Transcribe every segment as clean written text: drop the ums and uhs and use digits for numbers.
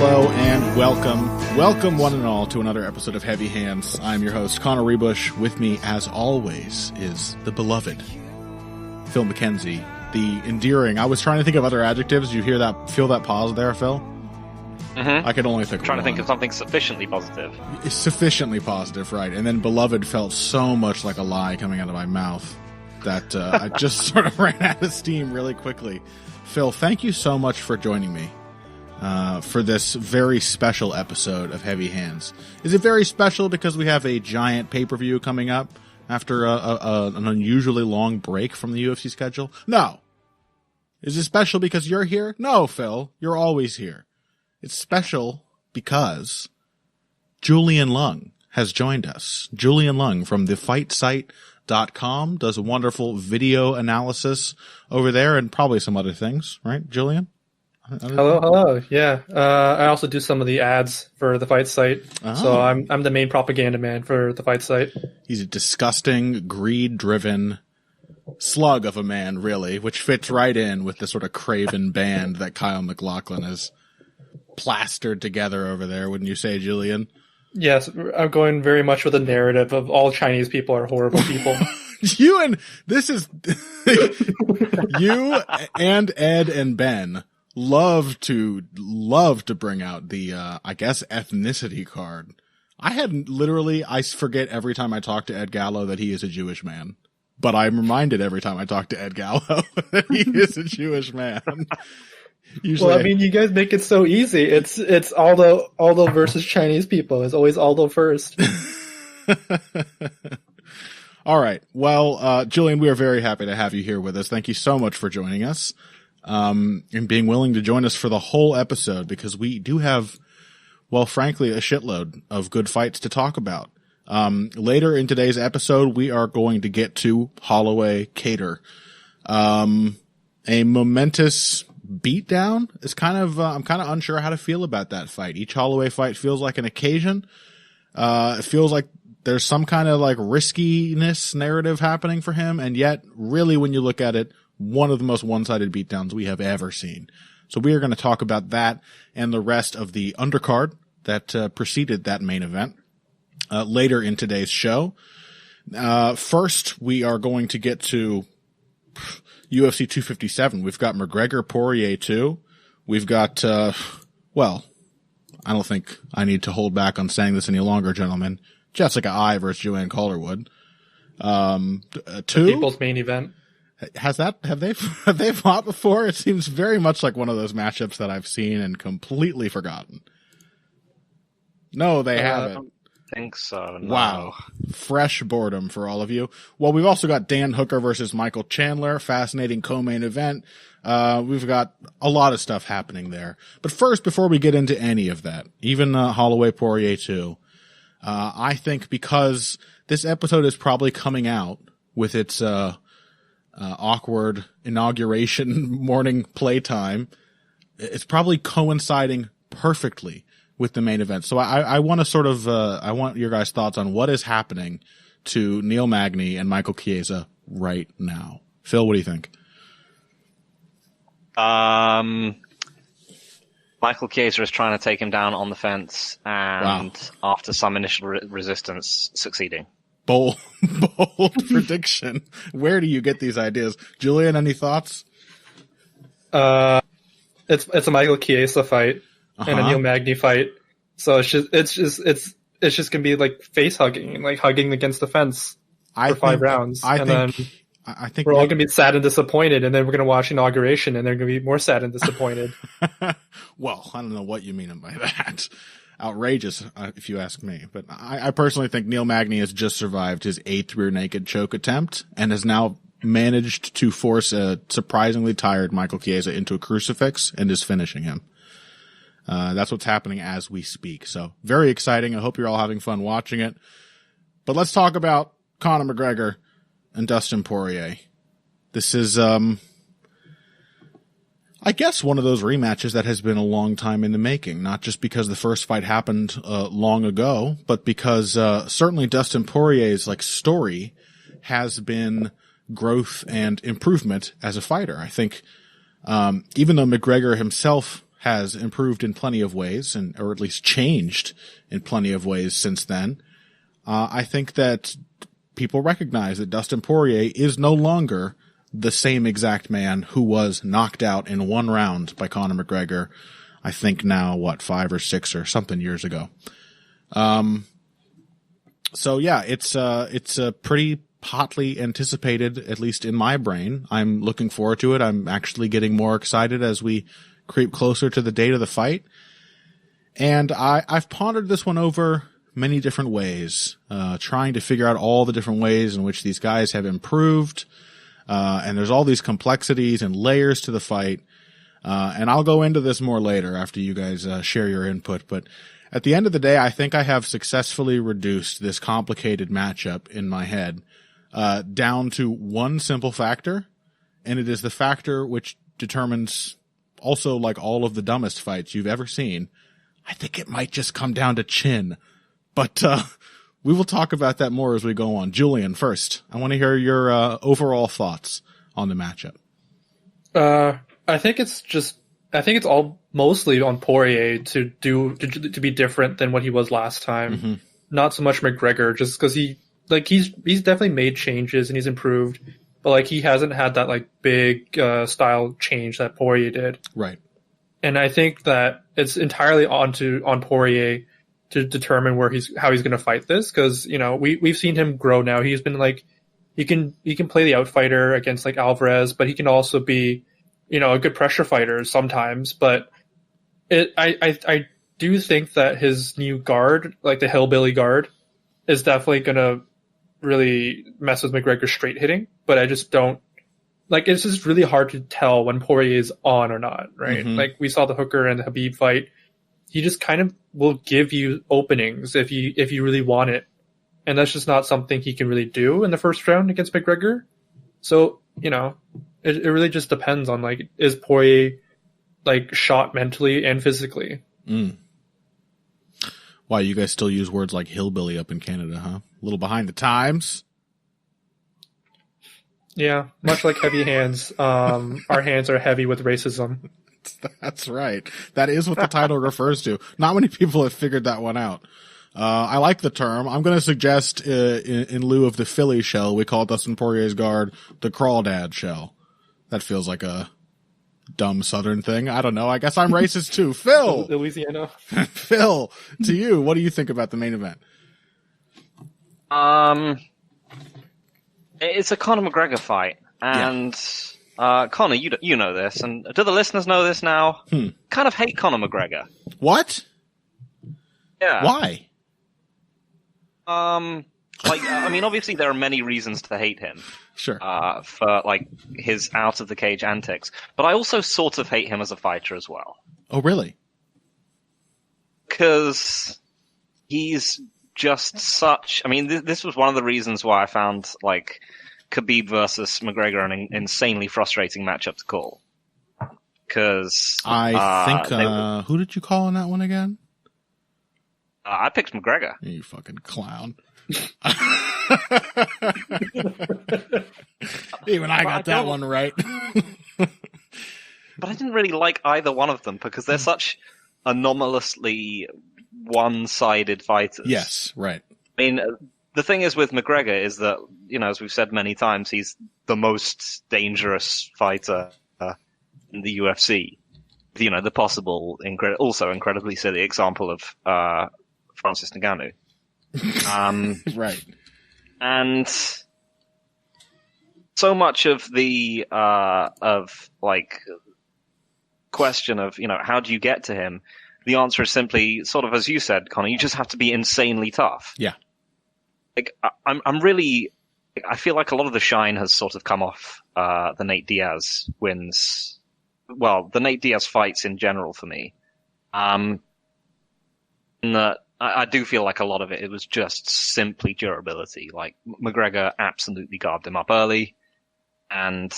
Hello and welcome one and all to another episode of Heavy Hands. I'm your host, Connor Rebush. With me, as always, is the beloved Phil McKenzie, the endearing. I was trying to think of other adjectives. You hear that? Feel that pause there, Phil? Mm-hmm. I could only think. Trying to think of something sufficiently positive. Sufficiently positive, right? And then beloved felt so much like a lie coming out of my mouth that I just sort of ran out of steam really quickly. Phil, thank you so much for joining me for this very special episode of Heavy Hands. Is it very special because we have a giant pay-per-view coming up after an unusually long break from the UFC schedule? No. Is it special because you're here? No, Phil. You're always here. It's special because Julian Lung has joined us. Julian Lung from thefightsite.com does a wonderful video analysis over there and probably some other things, right, Julian? Hello. Yeah. I also do some of the ads for the Fight Site. Oh. So I'm the main propaganda man for the Fight Site. He's a disgusting, greed-driven slug of a man, really, which fits right in with the sort of craven band that Kyle MacLachlan has plastered together over there, wouldn't you say, Julian? Yes, I'm going very much with a narrative of all Chinese people are horrible people. You and Ed and Ben love to bring out the I guess ethnicity card. I forget every time I talk to Ed Gallo that he is a Jewish man. But I'm reminded every time I talk to Ed Gallo that he is a Jewish man. Usually, well, I mean, you guys make it so easy. It's Aldo versus Chinese people. It's always Aldo first. All right. Well, Julian, we are very happy to have you here with us. Thank you so much for joining us, and being willing to join us for the whole episode, because we do have, well, frankly, a shitload of good fights to talk about. Later in today's episode, we are going to get to Holloway Kattar. A momentous beatdown is I'm kind of unsure how to feel about that fight. Each Holloway fight feels like an occasion. It feels like there's some kind of like riskiness narrative happening for him. And yet, really, when you look at it, one of the most one-sided beatdowns we have ever seen. So we are going to talk about that and the rest of the undercard that preceded that main event later in today's show. First, we are going to get to UFC 257. We've got McGregor Poirier 2. We've got, well, I don't think I need to hold back on saying this any longer, gentlemen. Jessica I versus Joanne Calderwood. 2. People's main event. Have they fought before? It seems very much like one of those matchups that I've seen and completely forgotten. No, they haven't. Think so. No. Wow. Fresh boredom for all of you. Well, we've also got Dan Hooker versus Michael Chandler. Fascinating co-main event. We've got a lot of stuff happening there. But first, before we get into any of that, even Holloway Poirier 2, I think because this episode is probably coming out with its awkward inauguration morning playtime, it's probably coinciding perfectly with the main event. So I want to sort of, I want your guys' thoughts on what is happening to Neil Magny and Magney-Chiesa right now. Phil, what do you think? Magney-Chiesa is trying to take him down on the fence, and after some initial resistance, succeeding. Bold prediction. Where do you get these ideas? Julian, any thoughts? It's a Magney-Chiesa fight. And a Neil Magny fight, so it's just gonna be like face hugging, like hugging against the fence for 5 rounds, I think we're all gonna be sad and disappointed, and then we're gonna watch inauguration, and they're gonna be more sad and disappointed. Well, I don't know what you mean by that. Outrageous, if you ask me. But I personally think Neil Magny has just survived his 8th rear naked choke attempt and has now managed to force a surprisingly tired Magney-Chiesa into a crucifix and is finishing him. That's what's happening as we speak. So very exciting. I hope you're all having fun watching it. But let's talk about Conor McGregor and Dustin Poirier. This is, I guess one of those rematches that has been a long time in the making, not just because the first fight happened, long ago, but because, certainly Dustin Poirier's story has been growth and improvement as a fighter. I think, even though McGregor himself has improved in plenty of ways, or at least changed in plenty of ways since then. I think that people recognize that Dustin Poirier is no longer the same exact man who was knocked out in one round by Conor McGregor. I think now, 5 or 6 or something years ago. So yeah, it's a pretty hotly anticipated, at least in my brain. I'm looking forward to it. I'm actually getting more excited as we creep closer to the date of the fight. And I've pondered this one over many different ways, trying to figure out all the different ways in which these guys have improved. And there's all these complexities and layers to the fight. And I'll go into this more later after you guys share your input. But at the end of the day, I think I have successfully reduced this complicated matchup in my head down to one simple factor. And it is the factor which determines also like all of the dumbest fights you've ever seen. I think it might just come down to chin. But we will talk about that more as we go on. Julian, first, I want to hear your overall thoughts on the matchup. I think it's all mostly on Poirier to be different than what he was last time. Mm-hmm. Not so much McGregor, just because he's definitely made changes and he's improved, but like he hasn't had that like big style change that Poirier did. Right. And I think that it's entirely on Poirier to determine how he's going to fight this, because we've seen him grow now. He's been like he can play the outfighter against like Alvarez, but he can also be a good pressure fighter sometimes. But I do think that his new guard, like the hillbilly guard, is definitely going to really mess with McGregor's straight hitting. But I just don't like. It's just really hard to tell when Poirier is on or not, right? Mm-hmm. Like we saw the Hooker and the Khabib fight. He just kind of will give you openings if you really want it, and that's just not something he can really do in the first round against McGregor. So it really just depends on like, is Poirier like shot mentally and physically? Mm. Why, you guys still use words like hillbilly up in Canada, huh? A little behind the times. Yeah, much like heavy hands. Our hands are heavy with racism. That's right. That is what the title refers to. Not many people have figured that one out. I like the term. I'm going to suggest in lieu of the Philly shell, we call Dustin Poirier's guard the Crawdad shell. That feels like a dumb Southern thing. I don't know. I guess I'm racist too. Phil! Louisiana. Phil, to you, what do you think about the main event? It's a Conor McGregor fight. And Conor, you know this. And do the listeners know this now? Kind of hate Conor McGregor. What? Yeah. Why? Obviously there are many reasons to hate him. Sure. For like his out of the cage antics, but I also sort of hate him as a fighter as well. Oh, really? Because he's just such. I mean, this was one of the reasons why I found like Khabib versus McGregor an insanely frustrating matchup to call. Because I think who did you call in that one again? I picked McGregor. You fucking clown. Even I got that one right. But I didn't really like either one of them because they're such anomalously one-sided fighters. Yes, right. I mean, the thing is with McGregor is that, as we've said many times, he's the most dangerous fighter in the UFC. The possible, also incredibly silly example of Francis Ngannou. Right. And so much of the question of how do you get to him, the answer is simply sort of as you said, Connor, you just have to be insanely tough. Yeah. Like I feel like a lot of the shine has sort of come off the Nate Diaz wins, well, the Nate Diaz fights in general for me. In that I do feel like a lot of it was just simply durability. Like McGregor absolutely carved him up early, and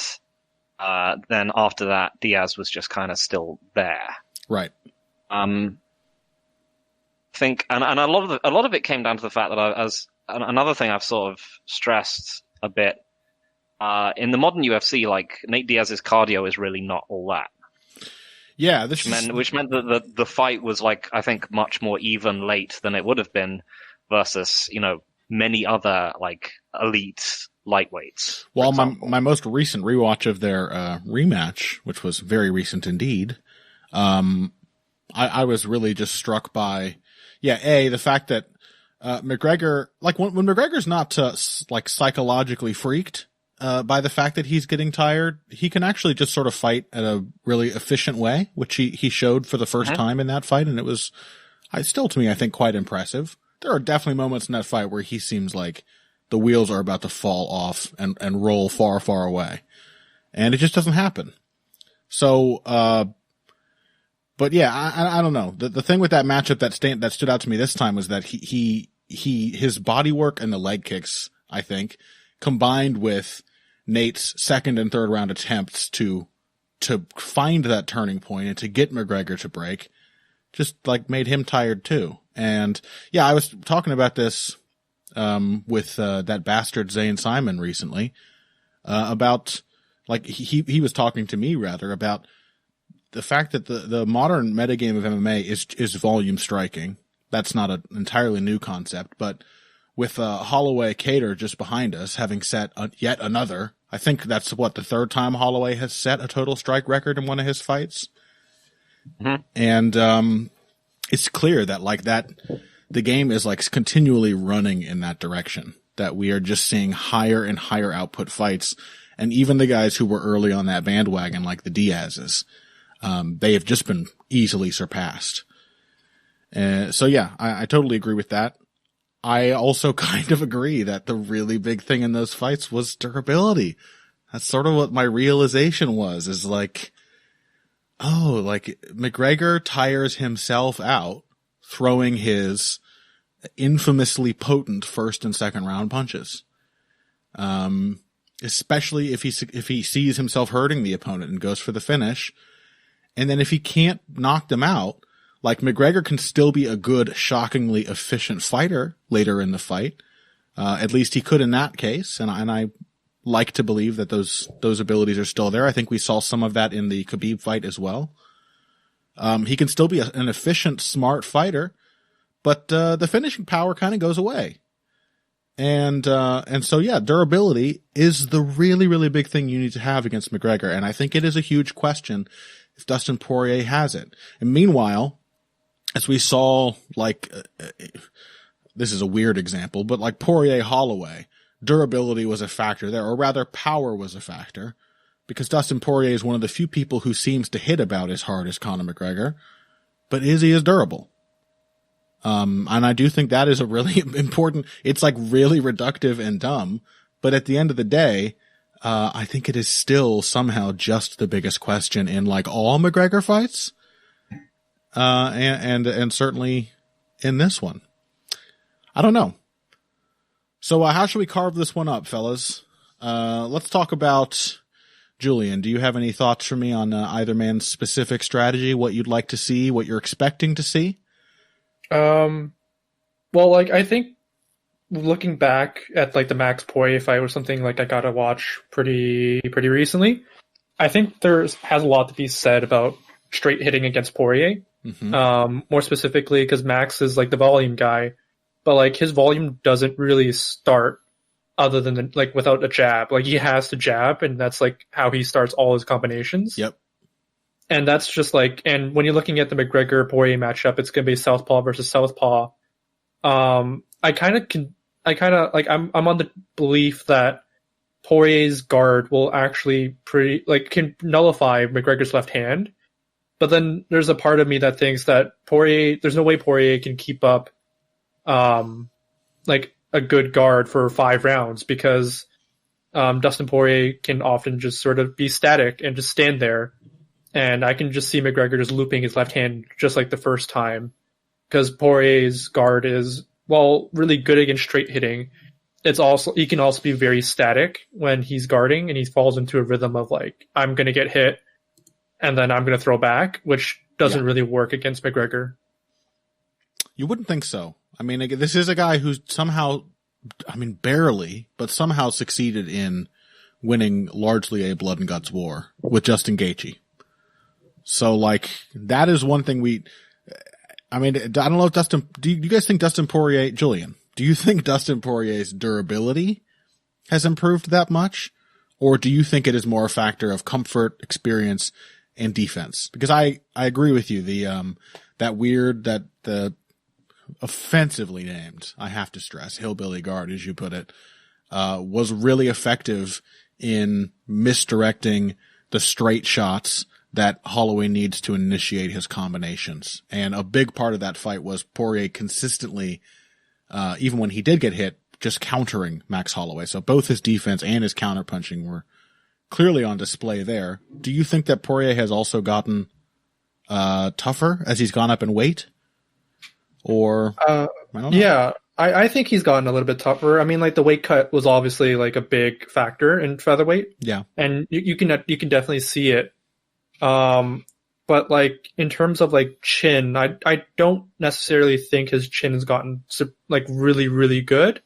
then after that, Diaz was just kind of still there. Right. Think and a lot of it came down to the fact that another thing I've sort of stressed a bit in the modern UFC, like Nate Diaz's cardio is really not all that. Yeah, which meant that the fight was like, I think, much more even late than it would have been versus, many other like elite lightweights. Well, my most recent rewatch of their rematch, which was very recent indeed, I was really just struck by, the fact that McGregor, like when McGregor's not like psychologically freaked by the fact that he's getting tired, he can actually just sort of fight at a really efficient way, which he showed for the first time in that fight, and it was still to me, I think, quite impressive. There are definitely moments in that fight where he seems like the wheels are about to fall off and roll far, far away. And it just doesn't happen. So, but yeah, I don't know. The thing with that matchup that stood out to me this time was that his body work and the leg kicks, I think, combined with Nate's second and third round attempts to find that turning point and to get McGregor to break, just like made him tired too. And yeah, I was talking about this with that bastard Zane Simon recently about, like, he was talking to me rather about the fact that the modern metagame of MMA is volume striking. That's not an entirely new concept, but with Holloway Kattar just behind us having set yet another, I think that's the third time Holloway has set a total strike record in one of his fights. Mm-hmm. And it's clear that the game is like continually running in that direction, that we are just seeing higher and higher output fights. And even the guys who were early on that bandwagon, like the Diaz's, they have just been easily surpassed. So yeah, I totally agree with that. I also kind of agree that the really big thing in those fights was durability. That's sort of what my realization was, is like, McGregor tires himself out throwing his infamously potent first and second round punches. Especially if he sees himself hurting the opponent and goes for the finish. And then if he can't knock them out, like, McGregor can still be a good, shockingly efficient fighter later in the fight. At least he could in that case. And I like to believe that those abilities are still there. I think we saw some of that in the Khabib fight as well. He can still be an efficient, smart fighter, but the finishing power kind of goes away. And so yeah, durability is the really, really big thing you need to have against McGregor. And I think it is a huge question if Dustin Poirier has it. And meanwhile, as we saw, like, this is a weird example, but like Poirier Holloway, durability was a factor there, or rather power was a factor, because Dustin Poirier is one of the few people who seems to hit about as hard as Conor McGregor, but he is durable. And I do think that is a really important, it's like really reductive and dumb, but at the end of the day, I think it is still somehow just the biggest question in like all McGregor fights. And certainly in this one. I don't know. So, how should we carve this one up, fellas? Let's talk about Julian. Do you have any thoughts for me on either man's specific strategy, what you'd like to see, what you're expecting to see? Well, like, I think looking back at like the Max Poirier fight or something, like, I got to watch pretty recently, I think has a lot to be said about straight hitting against Poirier. Mm-hmm. More specifically because Max is like the volume guy, but like his volume doesn't really start other than like without a jab. Like, he has to jab, and that's like how he starts all his combinations. Yep. And that's just like, and when you're looking at the McGregor Poirier matchup, it's gonna be southpaw versus southpaw. I'm on the belief that Poirier's guard will actually can nullify McGregor's left hand. But then there's a part of me that thinks that there's no way Poirier can keep up like a good guard for 5 rounds, because Dustin Poirier can often just sort of be static and just stand there. And I can just see McGregor just looping his left hand just like the first time, because Poirier's guard is, well, really good against straight hitting. He can also be very static when he's guarding, and he falls into a rhythm of like, I'm going to get hit and then I'm going to throw back, which doesn't really work against McGregor. You wouldn't think so. I mean, this is a guy who's somehow, barely, but somehow succeeded in winning largely a blood and guts war with Justin Gaethje. So like that is one thing I don't know if do you guys think Dustin Poirier, Julian, do you think Dustin Poirier's durability has improved that much? Or do you think it is more a factor of comfort, experience, and defense? Because I agree with you. The offensively named, I have to stress, hillbilly guard, as you put it, was really effective in misdirecting the straight shots that Holloway needs to initiate his combinations. And a big part of that fight was Poirier consistently, even when he did get hit, just countering Max Holloway. So both his defense and his counterpunching were clearly on display there. Do you think that Poirier has also gotten tougher as he's gone up in weight? Or I don't know. Yeah, I think he's gotten a little bit tougher. I mean, like the weight cut was obviously like a big factor in featherweight. Yeah, and you can definitely see it. But like in terms of like chin, I don't necessarily think his chin has gotten like really, really good.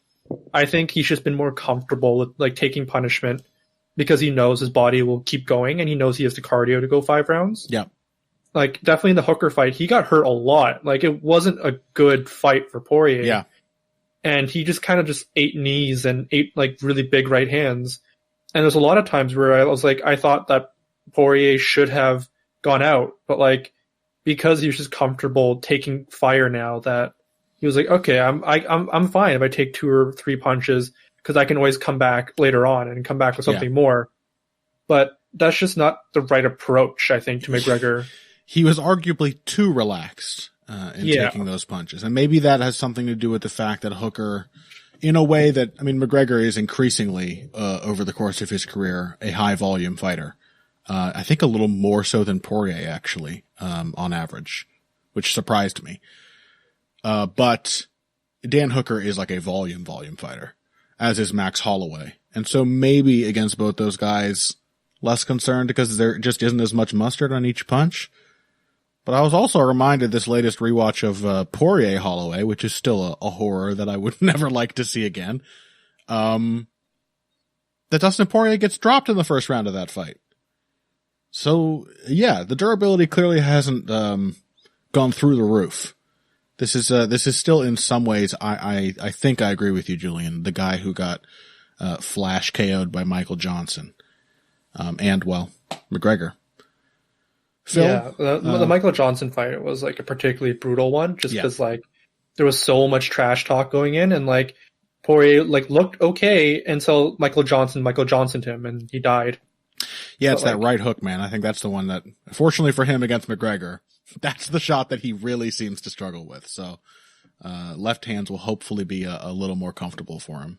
I think he's just been more comfortable with like taking punishment because he knows his body will keep going and he knows he has the cardio to go 5 rounds. Yeah. Like definitely in the Hooker fight, he got hurt a lot. Like it wasn't a good fight for Poirier. Yeah. And he just kind of just ate knees and ate like really big right hands. And there's a lot of times where I was like, I thought that Poirier should have gone out, but like because he was just comfortable taking fire now that he was like, okay, I'm fine if I take 2 or 3 punches because I can always come back later on and come back with something more. But that's just not the right approach, I think, to McGregor. He was arguably too relaxed in taking those punches, and maybe that has something to do with the fact that Hooker, in a way that McGregor is increasingly over the course of his career a high volume fighter. I think a little more so than Poirier actually, on average, which surprised me. But Dan Hooker is like a volume fighter, as is Max Holloway. And so maybe against both those guys, less concerned because there just isn't as much mustard on each punch. But I was also reminded this latest rewatch of Poirier Holloway, which is still a horror that I would never like to see again, that Dustin Poirier gets dropped in the first round of that fight. So, yeah, the durability clearly hasn't gone through the roof. This is still in some ways, I think I agree with you, Julian, the guy who got flash KO'd by Michael Johnson, and, well, McGregor. Phil? Yeah, the Michael Johnson fight was like a particularly brutal one, just because like there was so much trash talk going in, and like Poirier like looked okay until Michael Johnsoned him, and he died. Yeah, it's that right hook, man. I think that's the one that, fortunately for him against McGregor, that's the shot that he really seems to struggle with. So, left hands will hopefully be a little more comfortable for him.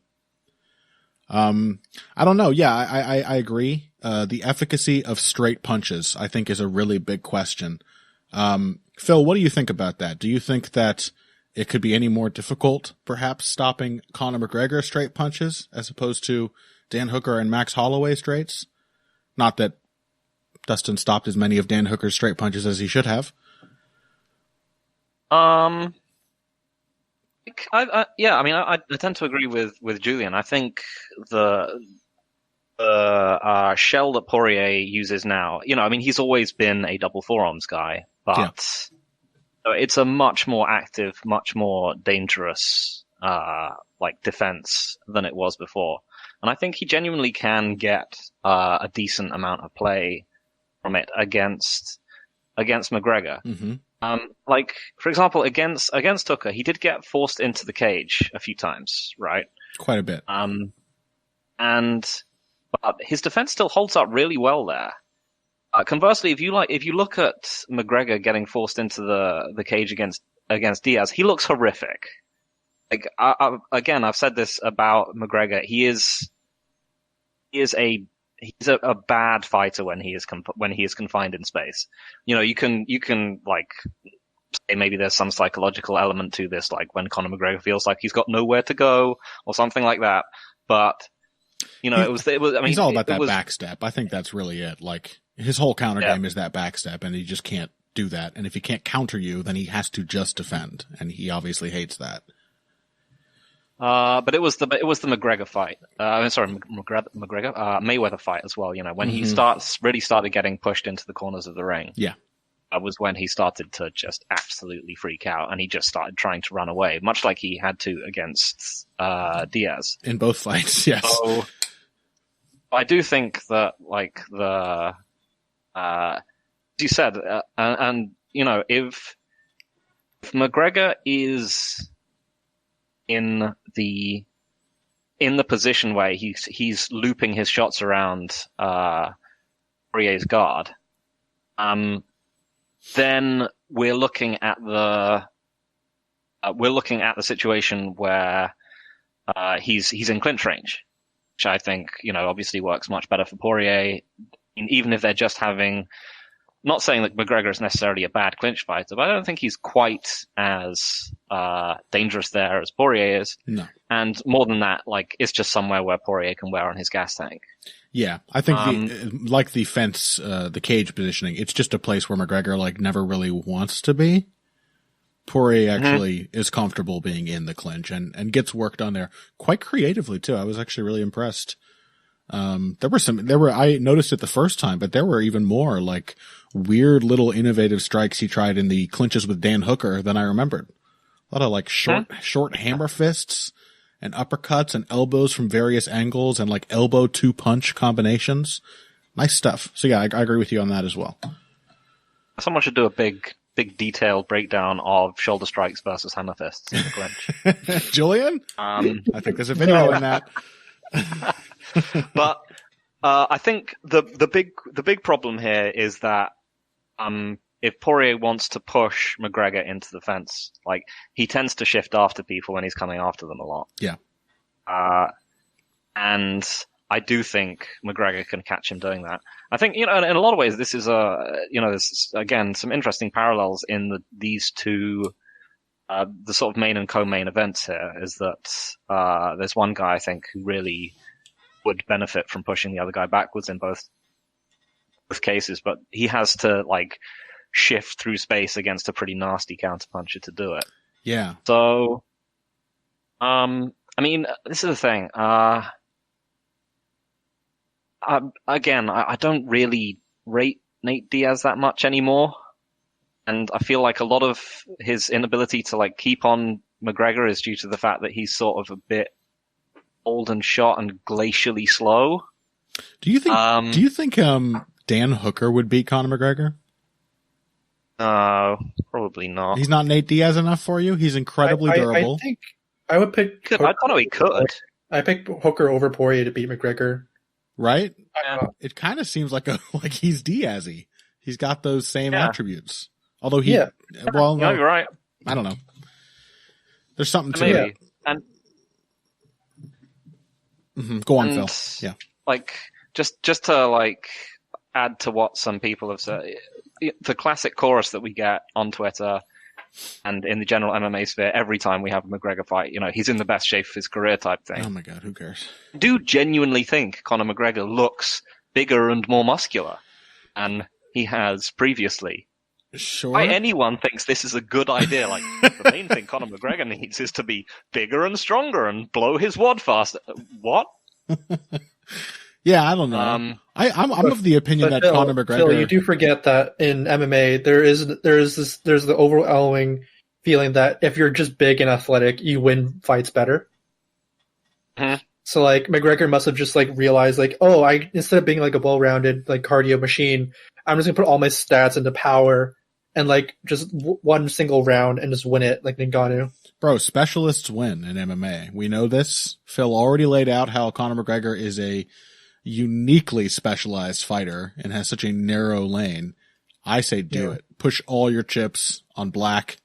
I don't know. Yeah, I agree. The efficacy of straight punches, I think, is a really big question. Phil, what do you think about that? Do you think that it could be any more difficult, perhaps, stopping Conor McGregor straight punches as opposed to Dan Hooker and Max Holloway straights? Not that Dustin stopped as many of Dan Hooker's straight punches as he should have. I tend to agree with Julian. I think the shell that Poirier uses now, he's always been a double forearms guy, but it's a much more active, much more dangerous, defense than it was before. And I think he genuinely can get a decent amount of play from it against McGregor. Mm-hmm. For example, against Hooker, he did get forced into the cage a few times, right? Quite a bit. But his defense still holds up really well there. Conversely, if you look at McGregor getting forced into the cage against Diaz, he looks horrific. I've said this about McGregor. He's a bad fighter when he is confined in space. You can say maybe there's some psychological element to this, like when Conor McGregor feels like he's got nowhere to go or something like that. But he's all about that back step. I think that's really it. Like his whole counter game is that back step, and he just can't do that. And if he can't counter you, then he has to just defend, and he obviously hates that. But it was the McGregor fight. McGregor Mayweather fight as well. When he started getting pushed into the corners of the ring. Yeah. was when he started to just absolutely freak out, and he just started trying to run away, much like he had to against Diaz in both fights. Yes. So I do think that, like, as you said, and you know, if McGregor is in the position where he's looping his shots around Poirier's guard, then we're looking at the situation where he's in clinch range, which I think, you know, obviously works much better for Poirier. Even if they're just having, not saying that McGregor is necessarily a bad clinch fighter, but I don't think he's quite as dangerous there as Poirier is. No. And more than that, like, it's just somewhere where Poirier can wear on his gas tank. Yeah, I think like the fence, the cage positioning, it's just a place where McGregor like never really wants to be. Poirier actually is comfortable being in the clinch and gets work done there quite creatively too. I was actually really impressed. I noticed it the first time, but there were even more like weird little innovative strikes he tried in the clinches with Dan Hooker than I remembered. A lot of like short hammer fists and uppercuts and elbows from various angles and like elbow two punch combinations. Nice stuff. So yeah, I agree with you on that as well. Someone should do a big detailed breakdown of shoulder strikes versus hammer fists in the clinch. Julian? I think there's a video in that. But I think the big problem here is that if Poirier wants to push McGregor into the fence, like, he tends to shift after people when he's coming after them a lot. Yeah. And I do think McGregor can catch him doing that. I think, you know, in a lot of ways, this is there's again some interesting parallels in these two, the sort of main and co-main events here. Is that there's one guy I think who really would benefit from pushing the other guy backwards in both cases, but he has to like shift through space against a pretty nasty counterpuncher to do it. Yeah. So, I mean, this is the thing. I don't really rate Nate Diaz that much anymore, and I feel like a lot of his inability to like keep on McGregor is due to the fact that he's sort of a bit old and shot and glacially slow. Do you think Dan Hooker would beat Conor McGregor? No, probably not. He's not Nate Diaz enough for you? He's incredibly durable. I think I would pick I don't know he could. I picked Hooker over Poirier to beat McGregor. Right? Yeah. It kind of seems like he's Diaz-y. He's got those same attributes. Although well, no, you're right. I don't know. There's something to it. And go on, Phil. Yeah. Like, just to like add to what some people have said, the classic chorus that we get on Twitter and in the general MMA sphere every time we have a McGregor fight, you know, he's in the best shape of his career type thing. Oh my God, who cares? Do genuinely think Conor McGregor looks bigger and more muscular than he has previously. Sure. Why anyone thinks this is a good idea? Like, the main thing Conor McGregor needs is to be bigger and stronger and blow his wad faster. What? Yeah, I don't know. I'm of the opinion that Conor McGregor. Phil, you do forget that in MMA there's the overwhelming feeling that if you're just big and athletic, you win fights better. Mm-hmm. So like McGregor must have just like realized like, oh, instead of being like a well-rounded like cardio machine, I'm just gonna put all my stats into power and like just one single round and just win it like Ngannou. Bro, specialists win in MMA. We know this. Phil already laid out how Conor McGregor is a uniquely specialized fighter and has such a narrow lane. I say do it. Push all your chips on black.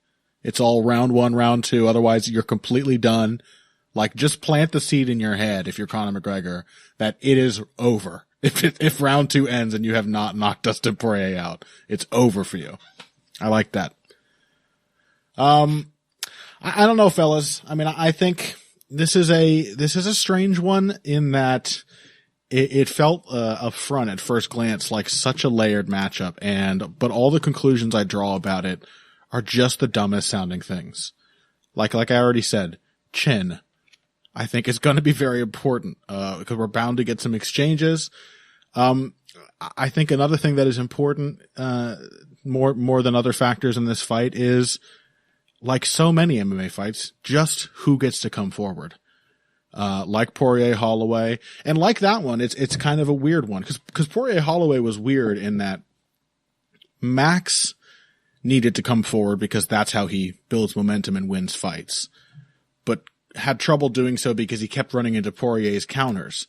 It's all round 1, round 2. Otherwise, you're completely done. Like, just plant the seed in your head if you're Conor McGregor that it is over. If round 2 ends and you have not knocked Dustin Poirier out, it's over for you. I like that. I don't know, fellas. I mean, I think this is a strange one in that it felt up front at first glance like such a layered matchup, but all the conclusions I draw about it are just the dumbest sounding things. Like I already said, chin, I think is going to be very important because we're bound to get some exchanges. I think another thing that is important more than other factors in this fight is, like so many MMA fights, just who gets to come forward. Like Poirier Holloway, and like that one, it's kind of a weird one because Poirier Holloway was weird in that Max needed to come forward because that's how he builds momentum and wins fights, but had trouble doing so because he kept running into Poirier's counters.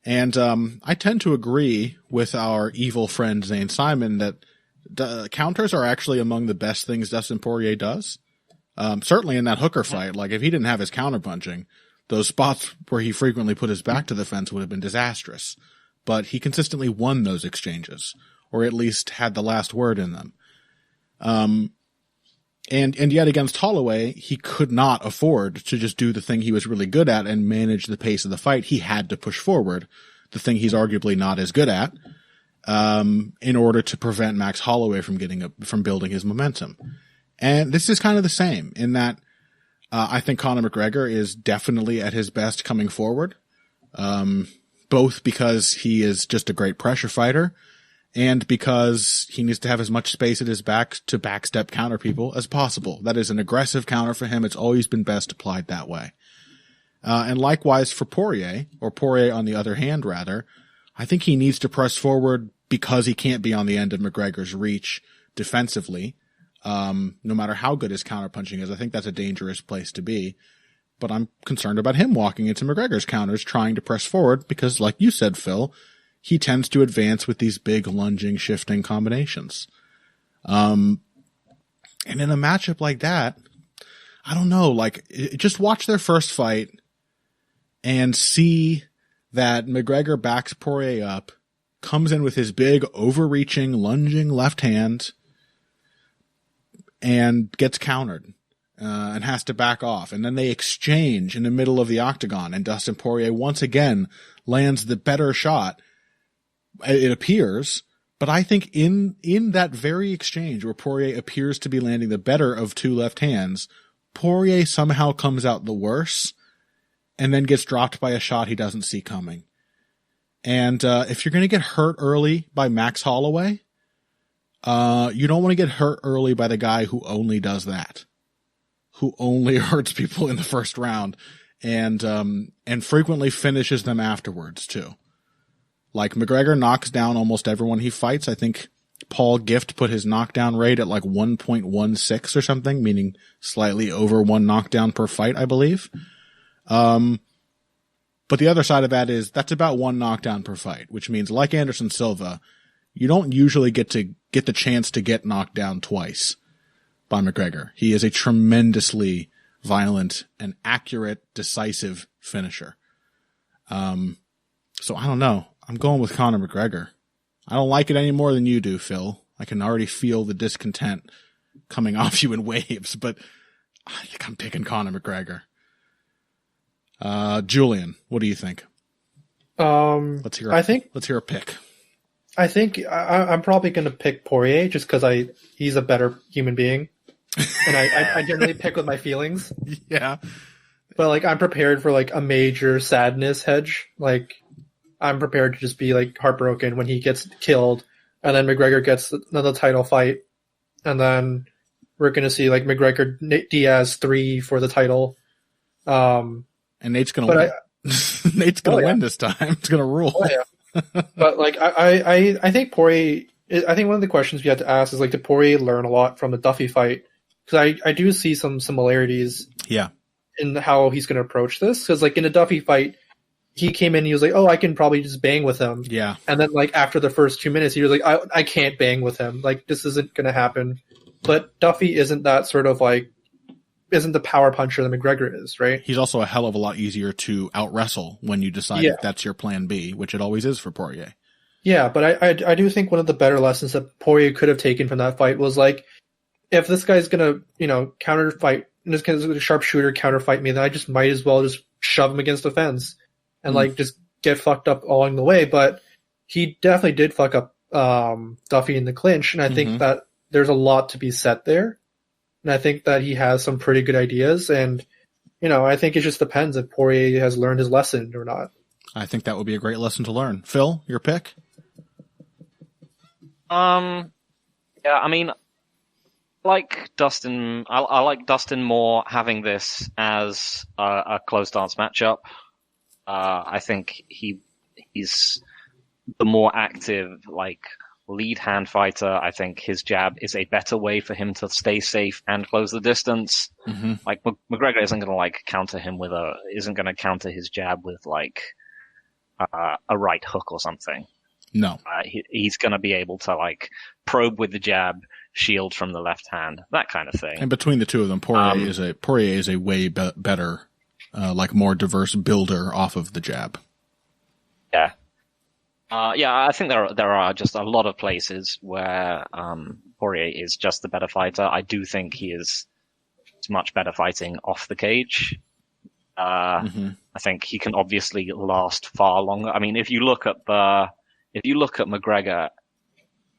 And I tend to agree with our evil friend Zane Simon that the counters are actually among the best things Dustin Poirier does. Certainly in that Hooker fight, like if he didn't have his counterpunching, those spots where he frequently put his back to the fence would have been disastrous. But he consistently won those exchanges, or at least had the last word in them. And yet against Holloway, he could not afford to just do the thing he was really good at and manage the pace of the fight. He had to push forward, the thing he's arguably not as good at, in order to prevent Max Holloway from building his momentum. And this is kind of the same in that, I think Conor McGregor is definitely at his best coming forward, both because he is just a great pressure fighter and because he needs to have as much space at his back to backstep counter people as possible. That is an aggressive counter for him. It's always been best applied that way. And likewise for Poirier, or Poirier on the other hand, rather, I think he needs to press forward because he can't be on the end of McGregor's reach defensively. No matter how good his counterpunching is, I think that's a dangerous place to be. But I'm concerned about him walking into McGregor's counters, trying to press forward, because like you said, Phil, he tends to advance with these big lunging, shifting combinations. And in a matchup like that, I don't know, like, just watch their first fight and see that McGregor backs Poirier up, comes in with his big, overreaching, lunging left hand, and gets countered, and has to back off. And then they exchange in the middle of the octagon, and Dustin Poirier once again lands the better shot, it appears. But I think in that very exchange where Poirier appears to be landing the better of two left hands, Poirier somehow comes out the worse and then gets dropped by a shot he doesn't see coming. And if you're going to get hurt early by Max Holloway, you don't want to get hurt early by the guy who only does that, who only hurts people in the first round and frequently finishes them afterwards too. Like McGregor knocks down almost everyone he fights. I think Paul Gift put his knockdown rate at like 1.16 or something, meaning slightly over one knockdown per fight, I believe. But the other side of that is that's about one knockdown per fight, which means like Anderson Silva, you don't usually get the chance to get knocked down twice by McGregor. He is a tremendously violent and accurate, decisive finisher. So I don't know. I'm going with Conor McGregor. I don't like it any more than you do, Phil. I can already feel the discontent coming off you in waves, but I think I'm picking Conor McGregor. Julian, what do you think? Let's hear a pick. I think I'm probably going to pick Poirier just because he's a better human being, and I generally pick with my feelings. Yeah, but like I'm prepared for like a major sadness hedge. Like I'm prepared to just be like heartbroken when he gets killed, and then McGregor gets another title fight, and then we're going to see like McGregor Diaz 3 for the title. And Nate's going to win. Nate's going to win this time. It's going to rule. Oh, yeah. But like I think Poirier. I think one of the questions we have to ask is like, did Poirier learn a lot from the Duffy fight? Because I do see some similarities. Yeah. In how he's going to approach this, because like in the Duffy fight, he came in and he was like, "Oh, I can probably just bang with him." Yeah. And then like after the first 2 minutes, he was like, "I can't bang with him. Like this isn't going to happen." But Duffy isn't that sort of like isn't the power puncher that McGregor is, right? He's also a hell of a lot easier to out wrestle when you decide that that's your plan B, which it always is for Poirier. Yeah, but I do think one of the better lessons that Poirier could have taken from that fight was like, if this guy's gonna, counter fight, this guy's a sharpshooter counter fight me, then I just might as well just shove him against the fence and like just get fucked up along the way. But he definitely did fuck up Duffy in the clinch, and I think that there's a lot to be said there. And I think that he has some pretty good ideas, and I think it just depends if Poirier has learned his lesson or not. I think that would be a great lesson to learn. Phil, your pick? Yeah, I mean, like Dustin, I like Dustin more having this as a close dance matchup. I think he's the more active, like, lead hand fighter. I think his jab is a better way for him to stay safe and close the distance. Mm-hmm. Like, McGregor isn't going to counter his jab with like a right hook or something. No. He's going to be able to like probe with the jab, shield from the left hand, that kind of thing. And between the two of them, Poirier is a way better, like more diverse builder off of the jab. Yeah. I think there are just a lot of places where Poirier is just the better fighter. I do think he is much better fighting off the cage. I think he can obviously last far longer. I mean, if you look at McGregor,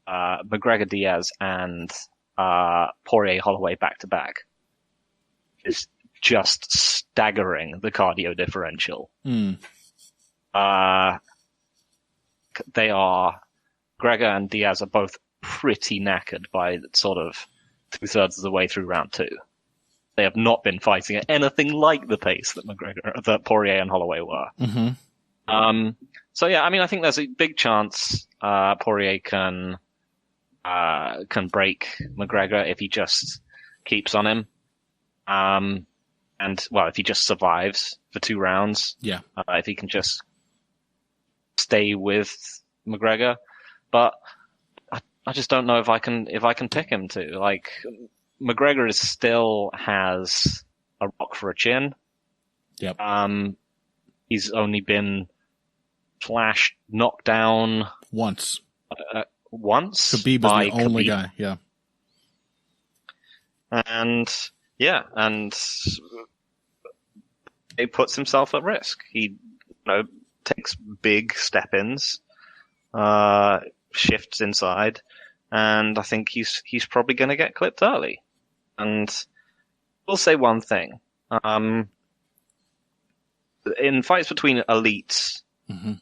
McGregor Diaz and Poirier Holloway back to back, is just staggering the cardio differential. Gregor and Diaz are both pretty knackered by sort of 2/3 of the way through round 2. They have not been fighting at anything like the pace that Poirier and Holloway were. So yeah, I mean, I think there's a big chance Poirier can break McGregor if he just keeps on him. And well, if he just survives for 2 rounds. Yeah. If he can just stay with McGregor, but I just don't know if I can pick him to. Like, McGregor still has a rock for a chin. Yep. He's only been knocked down once. Khabib is the only guy. Yeah. And he puts himself at risk. He, takes big step-ins, shifts inside, and I think he's probably going to get clipped early. And we'll say one thing: in fights between elites, one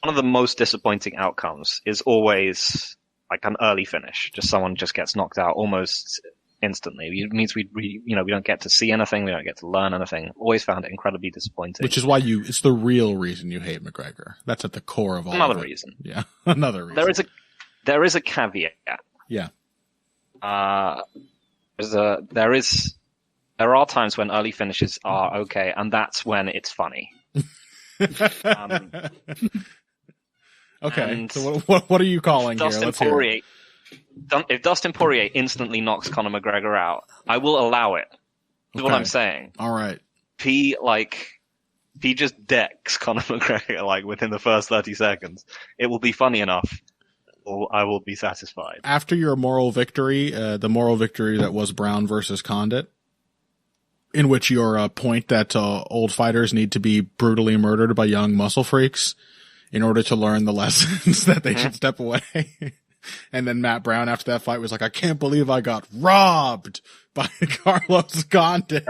of the most disappointing outcomes is always like an early finish. Just someone just gets knocked out almost instantly. It means we don't get to see anything. We don't get to learn anything. Always found it incredibly disappointing. Which is why it's the real reason you hate McGregor. That's at the core of all Another of it. reason. Yeah. Another reason. There is a caveat. Yeah. There are times when early finishes are okay, and that's when it's funny. Okay. So what are you calling here? Let's hear it. If Dustin Poirier instantly knocks Conor McGregor out, I will allow it. That's what I'm saying. All right. If he just decks Conor McGregor like within the first 30 seconds, it will be funny enough. I will be satisfied. After your moral victory, the moral victory that was Brown versus Condit, in which your point that old fighters need to be brutally murdered by young muscle freaks in order to learn the lessons that they should step away. And then Matt Brown after that fight was like, I can't believe I got robbed by Carlos Condit.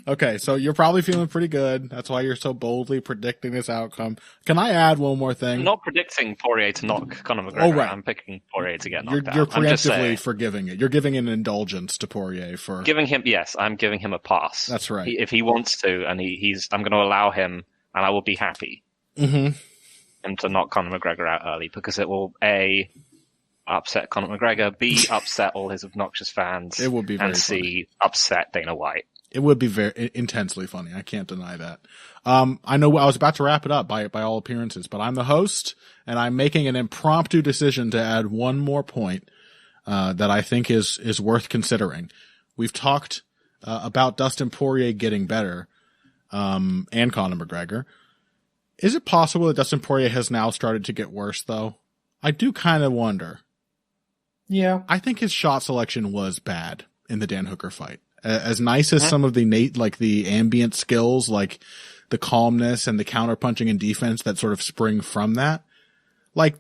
Okay, so you're probably feeling pretty good. That's why you're so boldly predicting this outcome. Can I add one more thing? I'm not predicting Poirier to knock Conor McGregor. Oh, right. I'm picking Poirier to get knocked out. You're preemptively forgiving it. You're giving an indulgence to Poirier for giving him. Yes, I'm giving him a pass. That's right. If he wants to, and I'm going to allow him, and I will be happy. Him to knock Conor McGregor out early, because it will upset Conor McGregor, B, upset all his obnoxious fans, it would be very and C, funny. Upset Dana White. It would be very intensely funny. I can't deny that. I know I was about to wrap it up by all appearances, but I'm the host, and I'm making an impromptu decision to add one more point that I think is worth considering. We've talked about Dustin Poirier getting better, and Conor McGregor. Is it possible that Dustin Poirier has now started to get worse, though? I do kind of wonder. Yeah. I think his shot selection was bad in the Dan Hooker fight. As nice as some of the ambient skills, like the calmness and the counterpunching and defense that sort of spring from that. Like,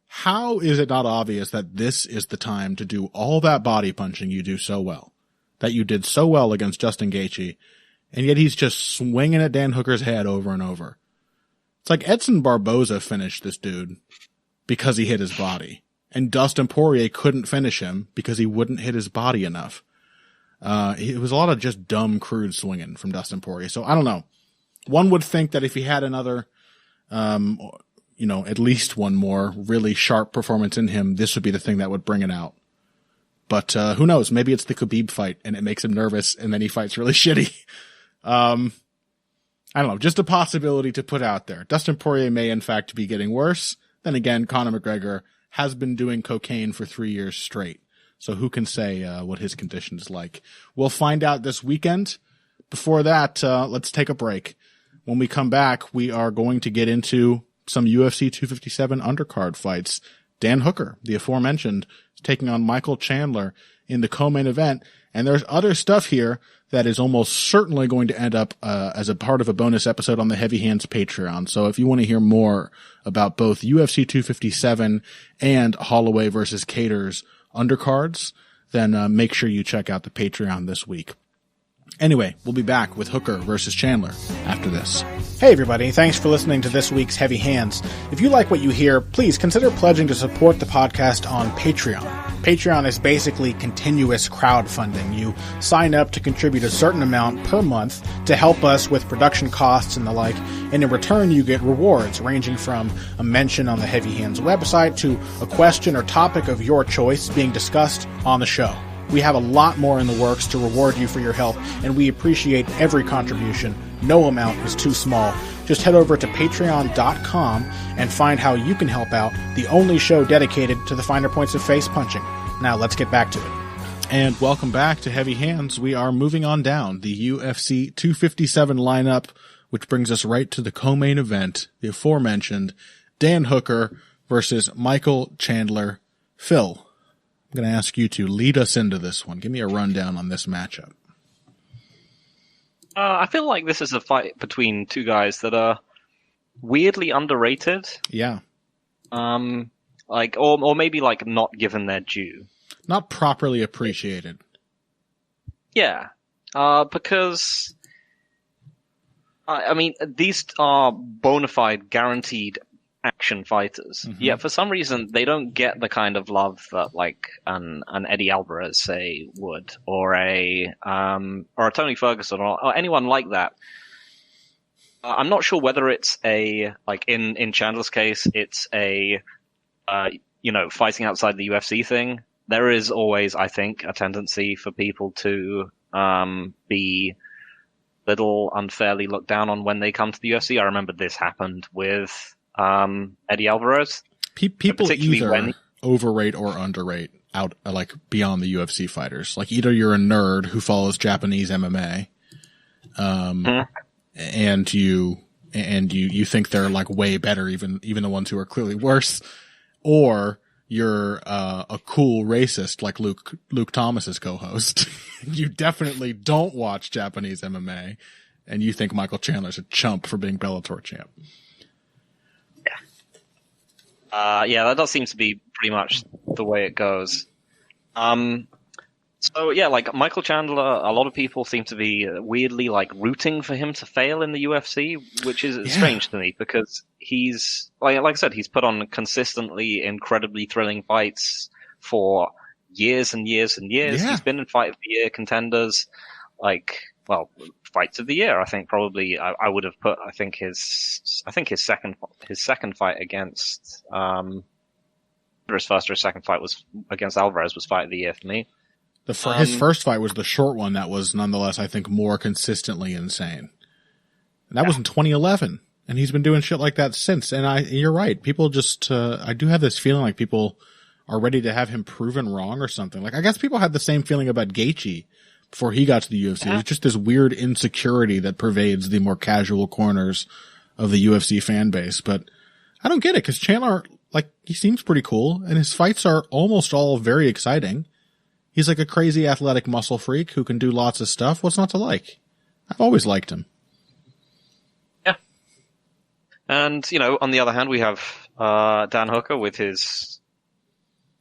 how is it not obvious that this is the time to do all that body punching you do so well? That you did so well against Justin Gaethje, and yet he's just swinging at Dan Hooker's head over and over. It's like Edson Barboza finished this dude because he hit his body. And Dustin Poirier couldn't finish him because he wouldn't hit his body enough. It was a lot of just dumb, crude swinging from Dustin Poirier. So I don't know. One would think that if he had another, at least one more really sharp performance in him, this would be the thing that would bring it out. But who knows? Maybe it's the Khabib fight and it makes him nervous and then he fights really shitty. I don't know. Just a possibility to put out there. Dustin Poirier may in fact be getting worse. Then again, Conor McGregor has been doing cocaine for 3 years straight. So who can say what his condition is like? We'll find out this weekend. Before that, let's take a break. When we come back, we are going to get into some UFC 257 undercard fights. Dan Hooker, the aforementioned, is taking on Michael Chandler in the co-main event. And there's other stuff here that is almost certainly going to end up as a part of a bonus episode on the Heavy Hands Patreon. So if you want to hear more about both UFC 257 and Holloway versus Kattar's undercards, then make sure you check out the Patreon this week. Anyway, we'll be back with Hooker versus Chandler after this. Hey everybody, thanks for listening to this week's Heavy Hands. If you like what you hear, please consider pledging to support the podcast on Patreon. Patreon is basically continuous crowdfunding. You sign up to contribute a certain amount per month to help us with production costs and the like, and in return you get rewards ranging from a mention on the Heavy Hands website to a question or topic of your choice being discussed on the show. We have a lot more in the works to reward you for your help, and we appreciate every contribution. No amount is too small. Just head over to patreon.com and find how you can help out, the only show dedicated to the finer points of face punching. Now let's get back to it. And welcome back to Heavy Hands. We are moving on down the UFC 257 lineup, which brings us right to the co-main event, the aforementioned Dan Hooker versus Michael Chandler. Phil, I'm going to ask you to lead us into this one. Give me a rundown on this matchup. I feel like this is a fight between two guys that are weirdly underrated. Yeah. Or maybe like not given their due. Not properly appreciated. Yeah. Because I mean, these are bona fide guaranteed action fighters. Mm-hmm. Yet for some reason they don't get the kind of love that like an Eddie Alvarez say would, or a Tony Ferguson or anyone like that. I'm not sure whether it's a like in Chandler's case it's a fighting outside the UFC thing. There is always, I think, a tendency for people to be little unfairly looked down on when they come to the UFC. I remember this happened with Eddie Alvarez. People either overrate or underrate out like beyond the UFC fighters. Like either you're a nerd who follows Japanese MMA, and you think they're like way better, even the ones who are clearly worse, or you're a cool racist like Luke Thomas's co-host. You definitely don't watch Japanese MMA, and you think Michael Chandler's a chump for being Bellator champ. Yeah, that does seem to be pretty much the way it goes. So yeah, like Michael Chandler, a lot of people seem to be weirdly like rooting for him to fail in the UFC, which is strange to me because he's like I said, he's put on consistently incredibly thrilling fights for years and years and years. Yeah. He's been in Fight of the Year contenders, Fights of the Year. I think probably I would have put. I think his second fight against his first or second fight was against Alvarez was Fight of the Year for me. His first fight was the short one that was nonetheless, I think, more consistently insane. And that was in 2011, and he's been doing shit like that since. And you're right. People just, I do have this feeling like people are ready to have him proven wrong or something. Like I guess people had the same feeling about Gaethje before he got to the UFC. There's just this weird insecurity that pervades the more casual corners of the UFC fan base. But I don't get it because Chandler, like, he seems pretty cool, and his fights are almost all very exciting. He's like a crazy athletic muscle freak who can do lots of stuff. What's not to like? I've always liked him. Yeah. And, on the other hand, we have Dan Hooker with his,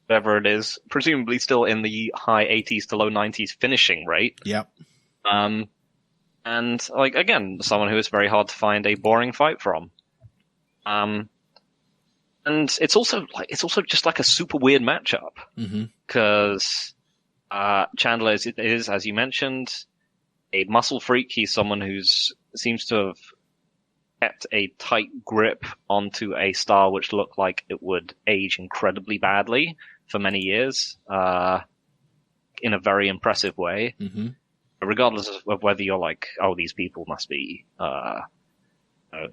whatever it is, presumably still in the high 80s to low 90s finishing rate. Yep. And, again, someone who is very hard to find a boring fight from. And it's also just like a super weird matchup because Chandler is, as you mentioned, a muscle freak. He's someone who's seems to have kept a tight grip onto a style which looked like it would age incredibly badly for many years, in a very impressive way. Regardless of whether you're like, oh, these people must be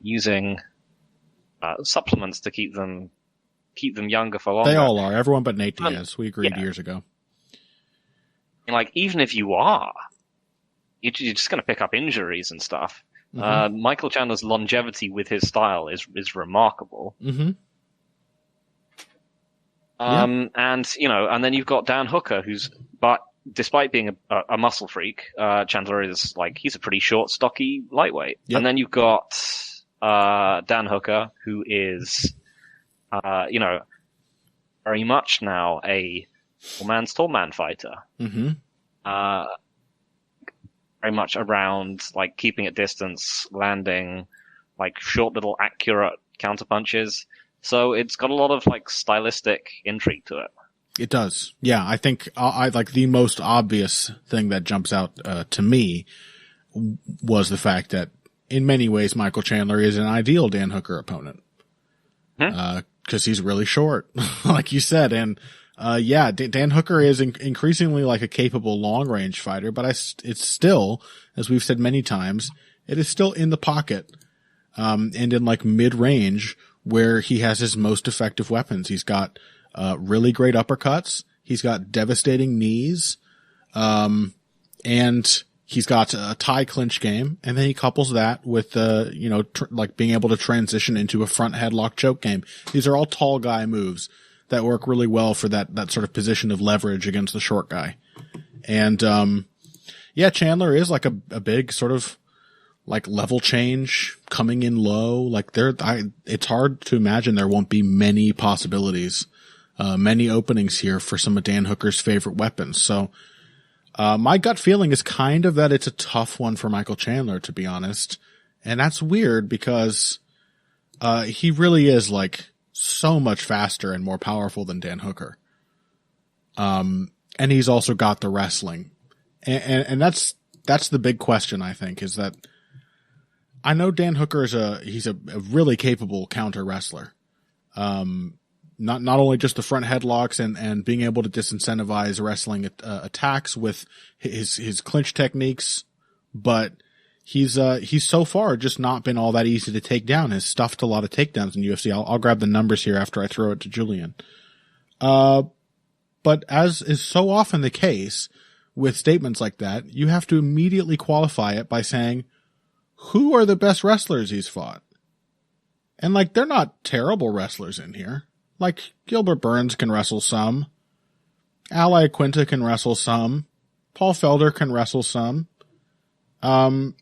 using supplements to keep them younger for longer. They all are. Everyone but Nate Diaz. We agreed years ago. And like, even if you are, you're just going to pick up injuries and stuff. Michael Chandler's longevity with his style is remarkable. And and then you've got Dan Hooker, but despite being a muscle freak, Chandler is like, he's a pretty short, stocky lightweight. And then you've got Dan Hooker, who is very much now a tall man fighter. Very much around like keeping at distance, landing like short little accurate counterpunches. So it's got a lot of like stylistic intrigue to it. It does. Yeah, I think I like the most obvious thing that jumps out to me was the fact that in many ways Michael Chandler is an ideal Dan Hooker opponent. Cause he's really short, like you said. And Dan Hooker is increasingly like a capable long range fighter, but it's still, as we've said many times, it is still in the pocket, and in like mid range where he has his most effective weapons. He's got, really great uppercuts. He's got devastating knees. And he's got a tie clinch game. And then he couples that with, like being able to transition into a front headlock choke game. These are all tall guy moves that work really well for that sort of position of leverage against the short guy. And, Chandler is like a big sort of like level change coming in low. Like it's hard to imagine there won't be many possibilities, many openings here for some of Dan Hooker's favorite weapons. So, my gut feeling is kind of that it's a tough one for Michael Chandler, to be honest. And that's weird because, he really is like so much faster and more powerful than Dan Hooker. And he's also got the wrestling. And that's the big question, I think, is that I know Dan Hooker he's a really capable counter wrestler. Not only just the front headlocks and being able to disincentivize wrestling attacks with his clinch techniques, but he's so far just not been all that easy to take down. Has stuffed a lot of takedowns in UFC. I'll grab the numbers here after I throw it to Julian. But as is so often the case with statements like that, you have to immediately qualify it by saying, who are the best wrestlers he's fought? And like, they're not terrible wrestlers in here. Like, Gilbert Burns can wrestle some. Ally Quinta can wrestle some. Paul Felder can wrestle some. But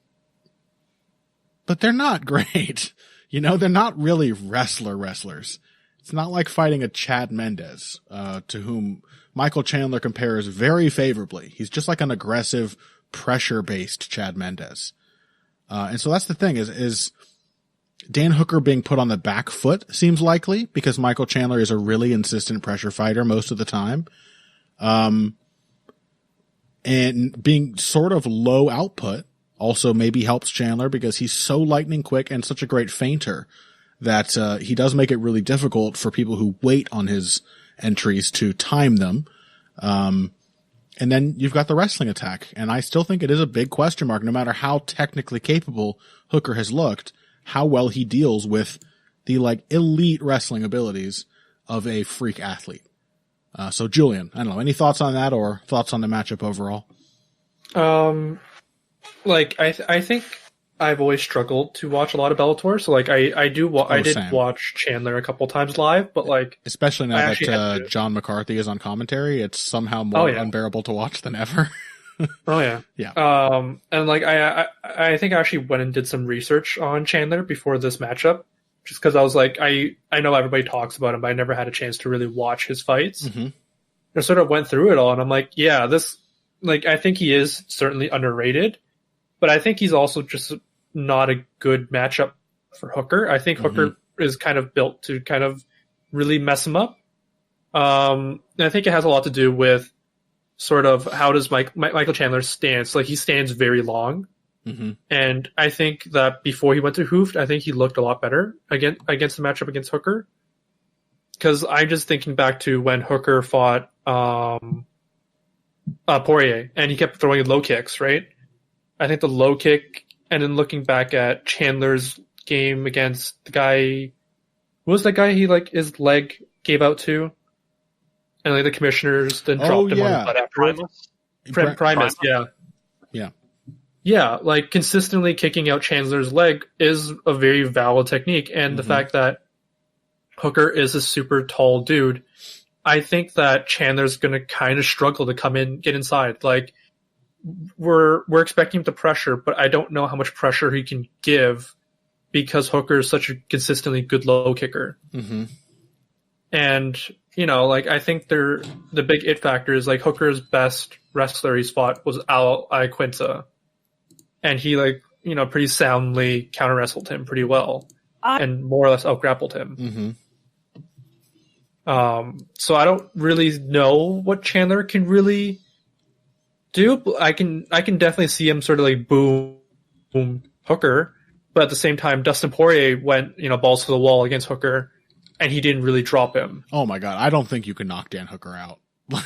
they're not great. They're not really wrestlers. It's not like fighting a Chad Mendes, to whom Michael Chandler compares very favorably. He's just like an aggressive, pressure-based Chad Mendes. And so that's the thing is Dan Hooker being put on the back foot seems likely because Michael Chandler is a really insistent pressure fighter most of the time. And being sort of low output also maybe helps Chandler because he's so lightning quick and such a great feinter that, he does make it really difficult for people who wait on his entries to time them. And then you've got the wrestling attack. And I still think it is a big question mark, no matter how technically capable Hooker has looked, how well he deals with the like elite wrestling abilities of a freak athlete. So Julian, I don't know, any thoughts on that or thoughts on the matchup overall? I think I've always struggled to watch a lot of Bellator. So like I did watch Chandler a couple times live, but like, especially now that John McCarthy is on commentary, it's somehow more unbearable to watch than ever. Oh yeah. Yeah. And like, I think I actually went and did some research on Chandler before this matchup, just because I was like, I know everybody talks about him, but I never had a chance to really watch his fights. I sort of went through it all and I'm like, yeah, I think he is certainly underrated, but I think he's also just not a good matchup for Hooker. I think Hooker is kind of built to kind of really mess him up. And I think it has a lot to do with sort of how does Michael Chandler stance. Like, he stands very long. Mm-hmm. And I think that before he went to Hooft, I think he looked a lot better against the matchup against Hooker. Because I'm just thinking back to when Hooker fought Poirier, and he kept throwing low kicks, right? I think the low kick, and then looking back at Chandler's game against the guy, who was that guy he, like, his leg gave out to? And, like, the commissioners then dropped him on the butt afterwards. Primus, yeah. Yeah. Yeah, like, consistently kicking out Chandler's leg is a very valid technique, and the fact that Hooker is a super tall dude, I think that Chandler's going to kind of struggle to come in, get inside. Like, we're expecting him to pressure, but I don't know how much pressure he can give because Hooker is such a consistently good low kicker. Mm-hmm. And, you know, like, I think the big it factor is, like, Hooker's best wrestler he's fought was Al Iaquinta. And he, like, you know, pretty soundly counter-wrestled him pretty well. And more or less out-grappled him. Mm-hmm. So I don't really know what Chandler can really do. I can definitely see him sort of like boom Hooker, but at the same time, Dustin Poirier went, you know, balls to the wall against Hooker, and he didn't really drop him. Oh my god, I don't think you can knock Dan Hooker out.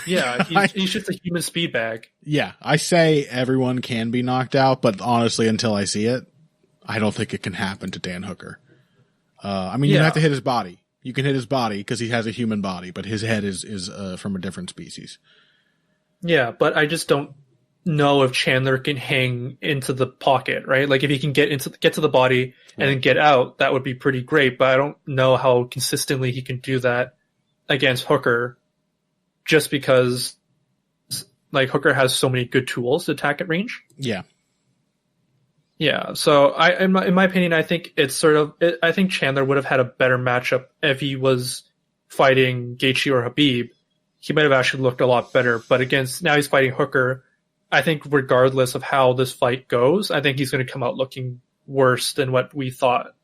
Yeah, he's just a human speed bag. Yeah, I say everyone can be knocked out, but honestly, until I see it, I don't think it can happen to Dan Hooker. I mean, you have to hit his body. You can hit his body because he has a human body, but his head is from a different species. Yeah, but I just don't know if Chandler can hang into the pocket, right? Like, if he can get to the body and then get out, that would be pretty great. But I don't know how consistently he can do that against Hooker, just because, like, Hooker has so many good tools to attack at range. Yeah. Yeah, so in my opinion, I think it's sort of, I think Chandler would have had a better matchup if he was fighting Gaethje or Khabib. He might have actually looked a lot better, but now he's fighting Hooker. I think regardless of how this fight goes, I think he's going to come out looking worse than what we thought.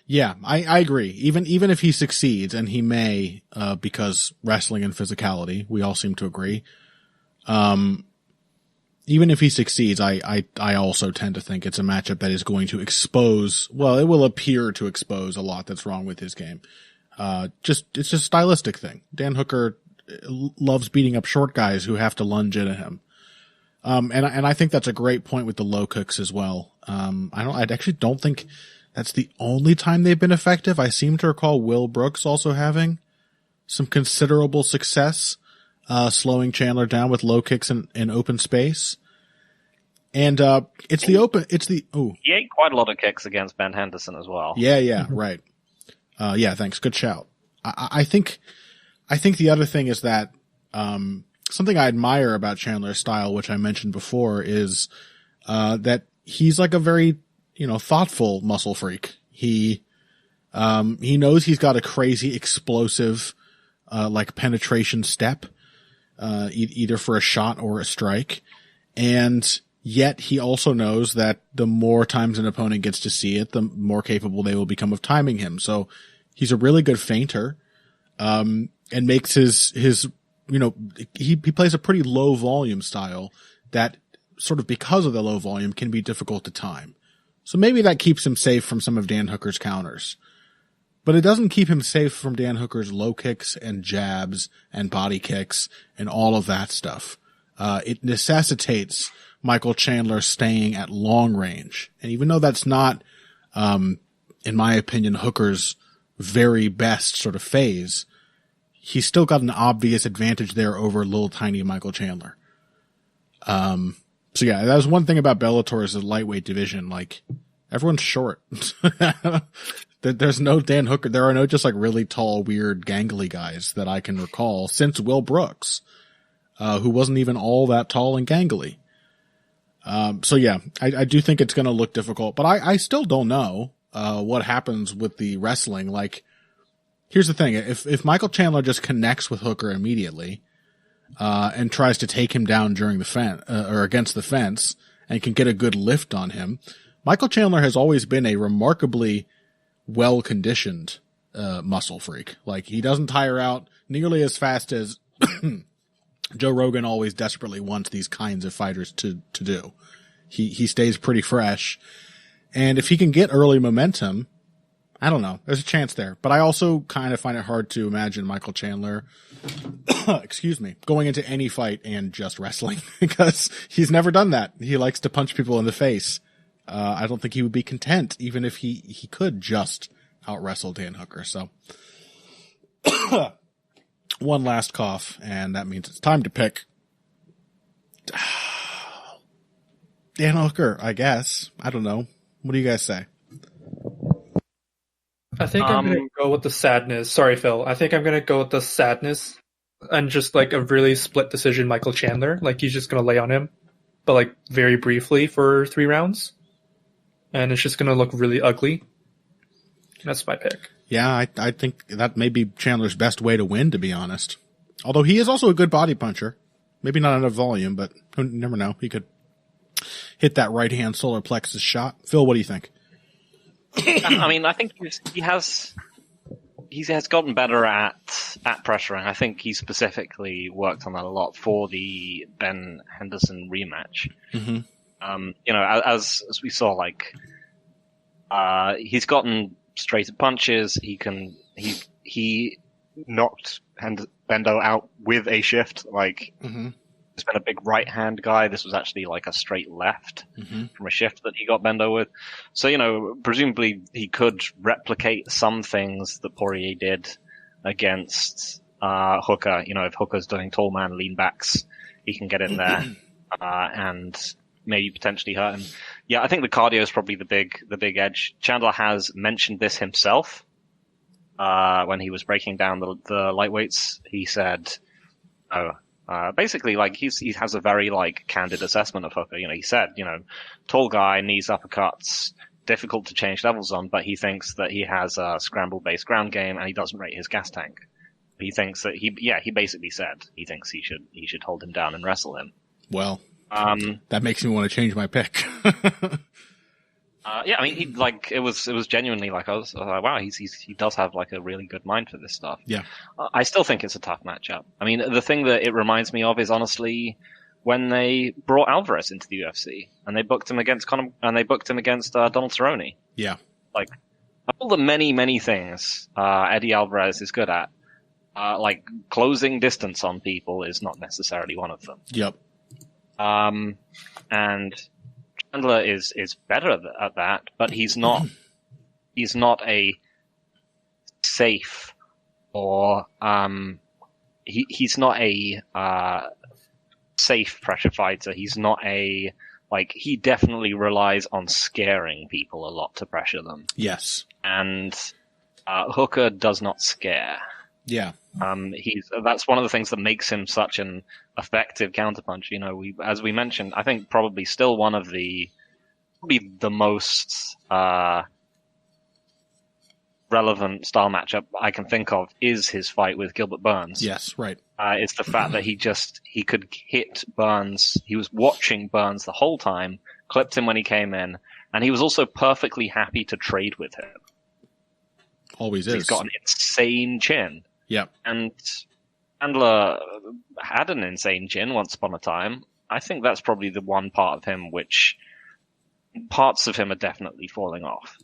Yeah, I agree. Even if he succeeds, and he may, because wrestling and physicality, we all seem to agree. Even if he succeeds, I also tend to think it's a matchup that is going to expose, well, it will appear to expose a lot that's wrong with his game. It's just a stylistic thing. Dan Hooker loves beating up short guys who have to lunge into him. And I think that's a great point with the low kicks as well. I actually don't think that's the only time they've been effective. I seem to recall Will Brooks also having some considerable success slowing Chandler down with low kicks in open space. And he ate quite a lot of kicks against Ben Henderson as well. Yeah, right. Yeah, thanks. Good shout. I think the other thing is that something I admire about Chandler's style, which I mentioned before, is that he's like a very, thoughtful muscle freak. He knows he's got a crazy explosive like penetration step, either for a shot or a strike. And yet he also knows that the more times an opponent gets to see it, the more capable they will become of timing him. So he's a really good feinter, and makes his he plays a pretty low volume style that sort of, because of the low volume, can be difficult to time. So maybe that keeps him safe from some of Dan Hooker's counters. But it doesn't keep him safe from Dan Hooker's low kicks and jabs and body kicks and all of that stuff. It necessitates Michael Chandler staying at long range. And even though that's not, in my opinion, Hooker's very best sort of phase, he's still got an obvious advantage there over little tiny Michael Chandler. So yeah, that was one thing about Bellator is the lightweight division. Like, everyone's short. There's no Dan Hooker. There are no just like really tall, weird, gangly guys that I can recall since Will Brooks, who wasn't even all that tall and gangly. So yeah, I do think it's going to look difficult, but I still don't know, what happens with the wrestling. Like, here's the thing. If Michael Chandler just connects with Hooker immediately, and tries to take him down during the fence, or against the fence, and can get a good lift on him, Michael Chandler has always been a remarkably well-conditioned, muscle freak. Like, he doesn't tire out nearly as fast as Joe Rogan always desperately wants these kinds of fighters to do. He stays pretty fresh. And if he can get early momentum, I don't know, there's a chance there. But I also kind of find it hard to imagine Michael Chandler, excuse me, going into any fight and just wrestling, because he's never done that. He likes to punch people in the face. I don't think he would be content, even if he could just out wrestle Dan Hooker. So one last cough, and that means it's time to pick Dan Hooker, I guess. I don't know. What do you guys say? I think I'm going to go with the sadness. Sorry, Phil. I think I'm going to go with the sadness and just like a really split decision Michael Chandler. Like, he's just going to lay on him, but like very briefly for 3 rounds. And it's just going to look really ugly. That's my pick. Yeah, I think that may be Chandler's best way to win, to be honest. Although he is also a good body puncher. Maybe not enough volume, but you never know. He could hit that right-hand solar plexus shot. Phil, what do you think? I mean, I think he has gotten better at pressuring. I think he specifically worked on that a lot for the Ben Henderson rematch. Mm-hmm. As we saw, like, he's gotten straighter punches. He knocked Bendo out with a shift. Like, he's been a big right hand guy. This was actually like a straight left from a shift that he got Bendo with. So, presumably he could replicate some things that Poirier did against Hooker. If Hooker's doing tall man lean backs, he can get in there and maybe potentially hurt him. Yeah, I think the cardio is probably the big edge. Chandler has mentioned this himself when he was breaking down the lightweights. He said, basically, like, he has a very, like, candid assessment of Hooker. He said, tall guy, knees, uppercuts, difficult to change levels on, but he thinks that he has a scramble-based ground game and he doesn't rate his gas tank. He thinks that he basically said he thinks he should hold him down and wrestle him. Well, that makes me want to change my pick. Yeah, I mean, it was genuinely like, I was like, wow, he does have like a really good mind for this stuff. Yeah. I still think it's a tough matchup. I mean, the thing that it reminds me of is honestly when they brought Alvarez into the UFC and they booked him against Donald Cerrone. Yeah. Like, all the many things Eddie Alvarez is good at, like closing distance on people is not necessarily one of them. Yep. And Chandler is better at that, but he's not a safe or he's not a safe pressure fighter. He's not he definitely relies on scaring people a lot to pressure them. Yes. And Hooker does not scare. Yeah. That's one of the things that makes him such an effective counterpunch. As we mentioned, I think probably still one of the most relevant style matchup I can think of is his fight with Gilbert Burns. Yes, right. It's the fact that he could hit Burns. He was watching Burns the whole time, clipped him when he came in, and he was also perfectly happy to trade with him. Always is. He's got an insane chin. Yeah. And Chandler had an insane chin once upon a time. I think that's probably the one part of him which parts of him are definitely falling off.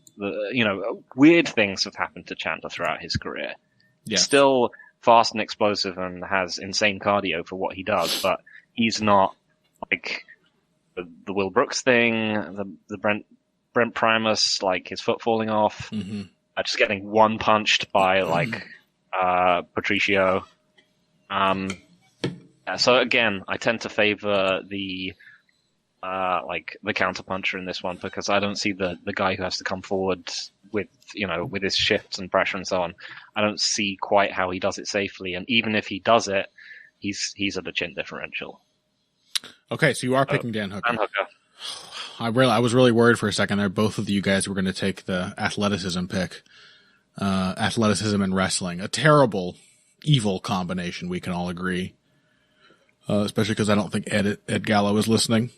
Weird things have happened to Chandler throughout his career. Yeah. He's still fast and explosive and has insane cardio for what he does, but he's not like the Will Brooks thing, the Brent Primus, like his foot falling off, just getting one punched by like Patricio. So again, I tend to favor the counterpuncher in this one because I don't see the guy who has to come forward with his shifts and pressure and so on. I don't see quite how he does it safely, and even if he does it, he's at a chin differential. Okay, so you are picking Dan Hooker. Dan Hooker. I was really worried for a second there. Both of you guys were going to take the athleticism pick. Athleticism and wrestling. A terrible, evil combination, we can all agree. Especially because I don't think Ed Gallo is listening.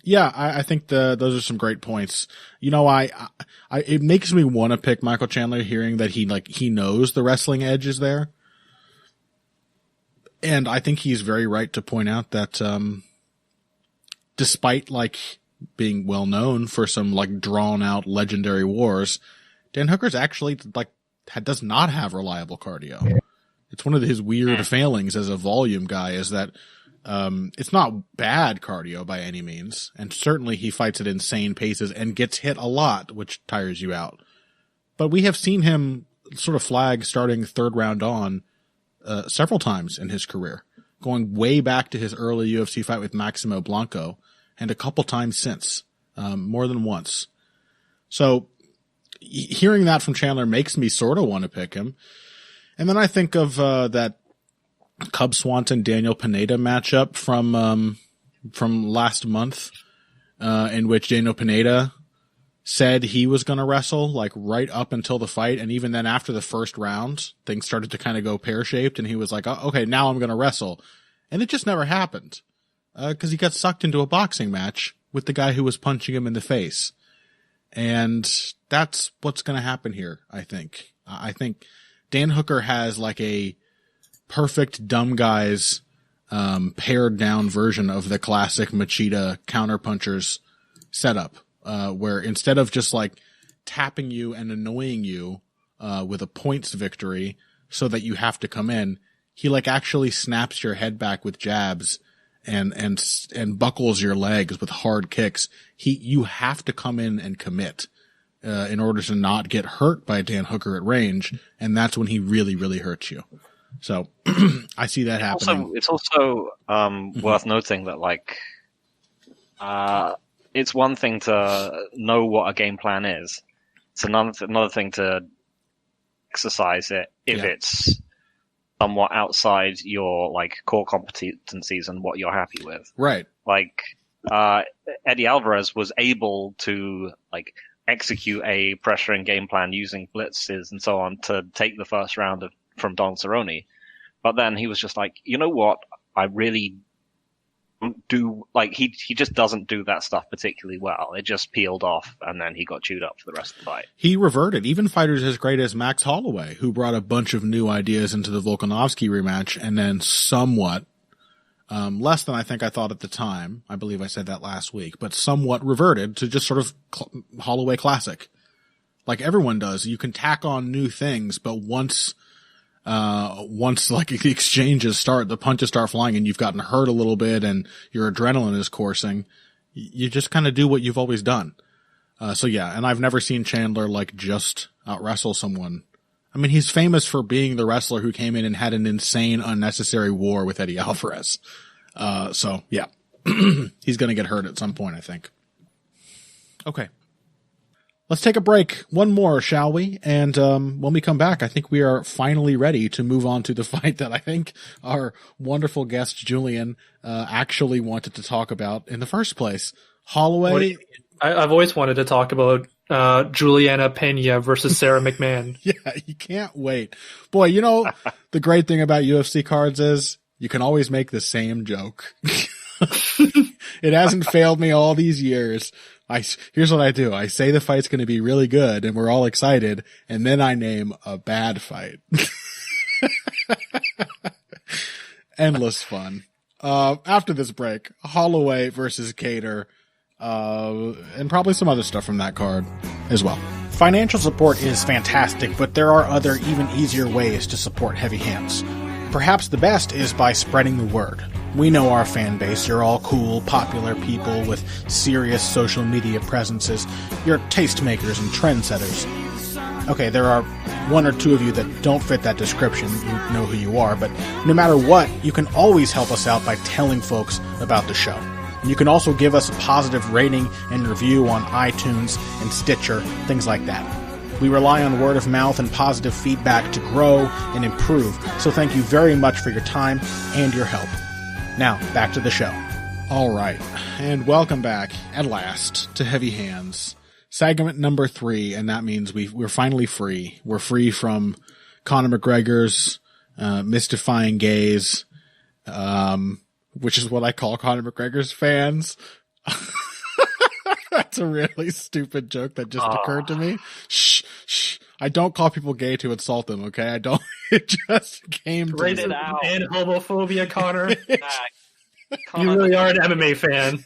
Yeah, I think those are some great points. You know, it makes me want to pick Michael Chandler hearing that he knows the wrestling edge is there. And I think he's very right to point out that, despite being well known for some drawn out legendary wars, Dan Hooker's actually does not have reliable cardio. It's one of his weird failings as a volume guy is that, it's not bad cardio by any means. And certainly he fights at insane paces and gets hit a lot, which tires you out. But we have seen him sort of flag starting third round on, several times in his career, going way back to his early UFC fight with Maximo Blanco and a couple times since, more than once. So hearing that from Chandler makes me sort of want to pick him. And then I think of, that Cub Swanson Daniel Pineda matchup from last month, in which Daniel Pineda said he was going to wrestle right up until the fight. And even then after the first round, things started to kind of go pear-shaped and he was like, oh, okay, now I'm going to wrestle. And it just never happened. 'Cause he got sucked into a boxing match with the guy who was punching him in the face. And that's what's going to happen here, I think. I think Dan Hooker has a perfect dumb guys, pared down version of the classic Machida counterpunchers setup, where instead of just tapping you and annoying you, with a points victory so that you have to come in, he actually snaps your head back with jabs and buckles your legs with hard kicks. You have to come in and commit, in order to not get hurt by Dan Hooker at range. And that's when he really, really hurts you. So I see that happening. It's also worth noting that it's one thing to know what a game plan is. It's another thing to exercise it if it's somewhat outside your core competencies and what you're happy with. Right. Eddie Alvarez was able to execute a pressuring game plan using blitzes and so on to take the first round from Don Cerrone. But then he was just you know what? I really don't do, he just doesn't do that stuff particularly well. It just peeled off and then he got chewed up for the rest of the fight. He reverted. Even fighters as great as Max Holloway, who brought a bunch of new ideas into the Volkanovski rematch and then somewhat, less than I think I thought at the time. I believe I said that last week, but somewhat reverted to just sort of Holloway classic. Like everyone does. You can tack on new things, but once the exchanges start, the punches start flying and you've gotten hurt a little bit and your adrenaline is coursing, you just kind of do what you've always done. So yeah, and I've never seen Chandler just out wrestle someone. I mean, he's famous for being the wrestler who came in and had an insane, unnecessary war with Eddie Alvarez. So yeah, he's going to get hurt at some point, I think. Okay. Let's take a break. One more, shall we? And when we come back, I think we are finally ready to move on to the fight that I think our wonderful guest, Julian, actually wanted to talk about in the first place. Holloway. I've always wanted to talk about Juliana Pena versus Sarah McMahon. Yeah, you can't wait. Boy, the great thing about UFC cards is you can always make the same joke. It hasn't failed me all these years. Here's what I do. I say the fight's going to be really good and we're all excited, and then I name a bad fight. Endless fun. After this break, Holloway versus Kattar, and probably some other stuff from that card as well. Financial support is fantastic, but there are other, even easier ways to support Heavy Hands. Perhaps the best is by spreading the word. We know our fan base. You're all cool, popular people with serious social media presences. You're tastemakers and trendsetters. Okay, there are one or two of you that don't fit that description. You know who you are, but no matter what, you can always help us out by telling folks about the show. You can also give us a positive rating and review on iTunes and Stitcher, things like that. We rely on word of mouth and positive feedback to grow and improve, so thank you very much for your time and your help. Now, back to the show. All right, and welcome back, at last, to Heavy Hands. Segment number 3, and that means we're finally free. We're free from Conor McGregor's mystifying gaze, which is what I call Conor McGregor's fans. That's a really stupid joke that just occurred to me. Shh. I don't call people gay to insult them, okay? I don't. It just came to me. Out. And homophobia, Connor. You really are an MMA fan.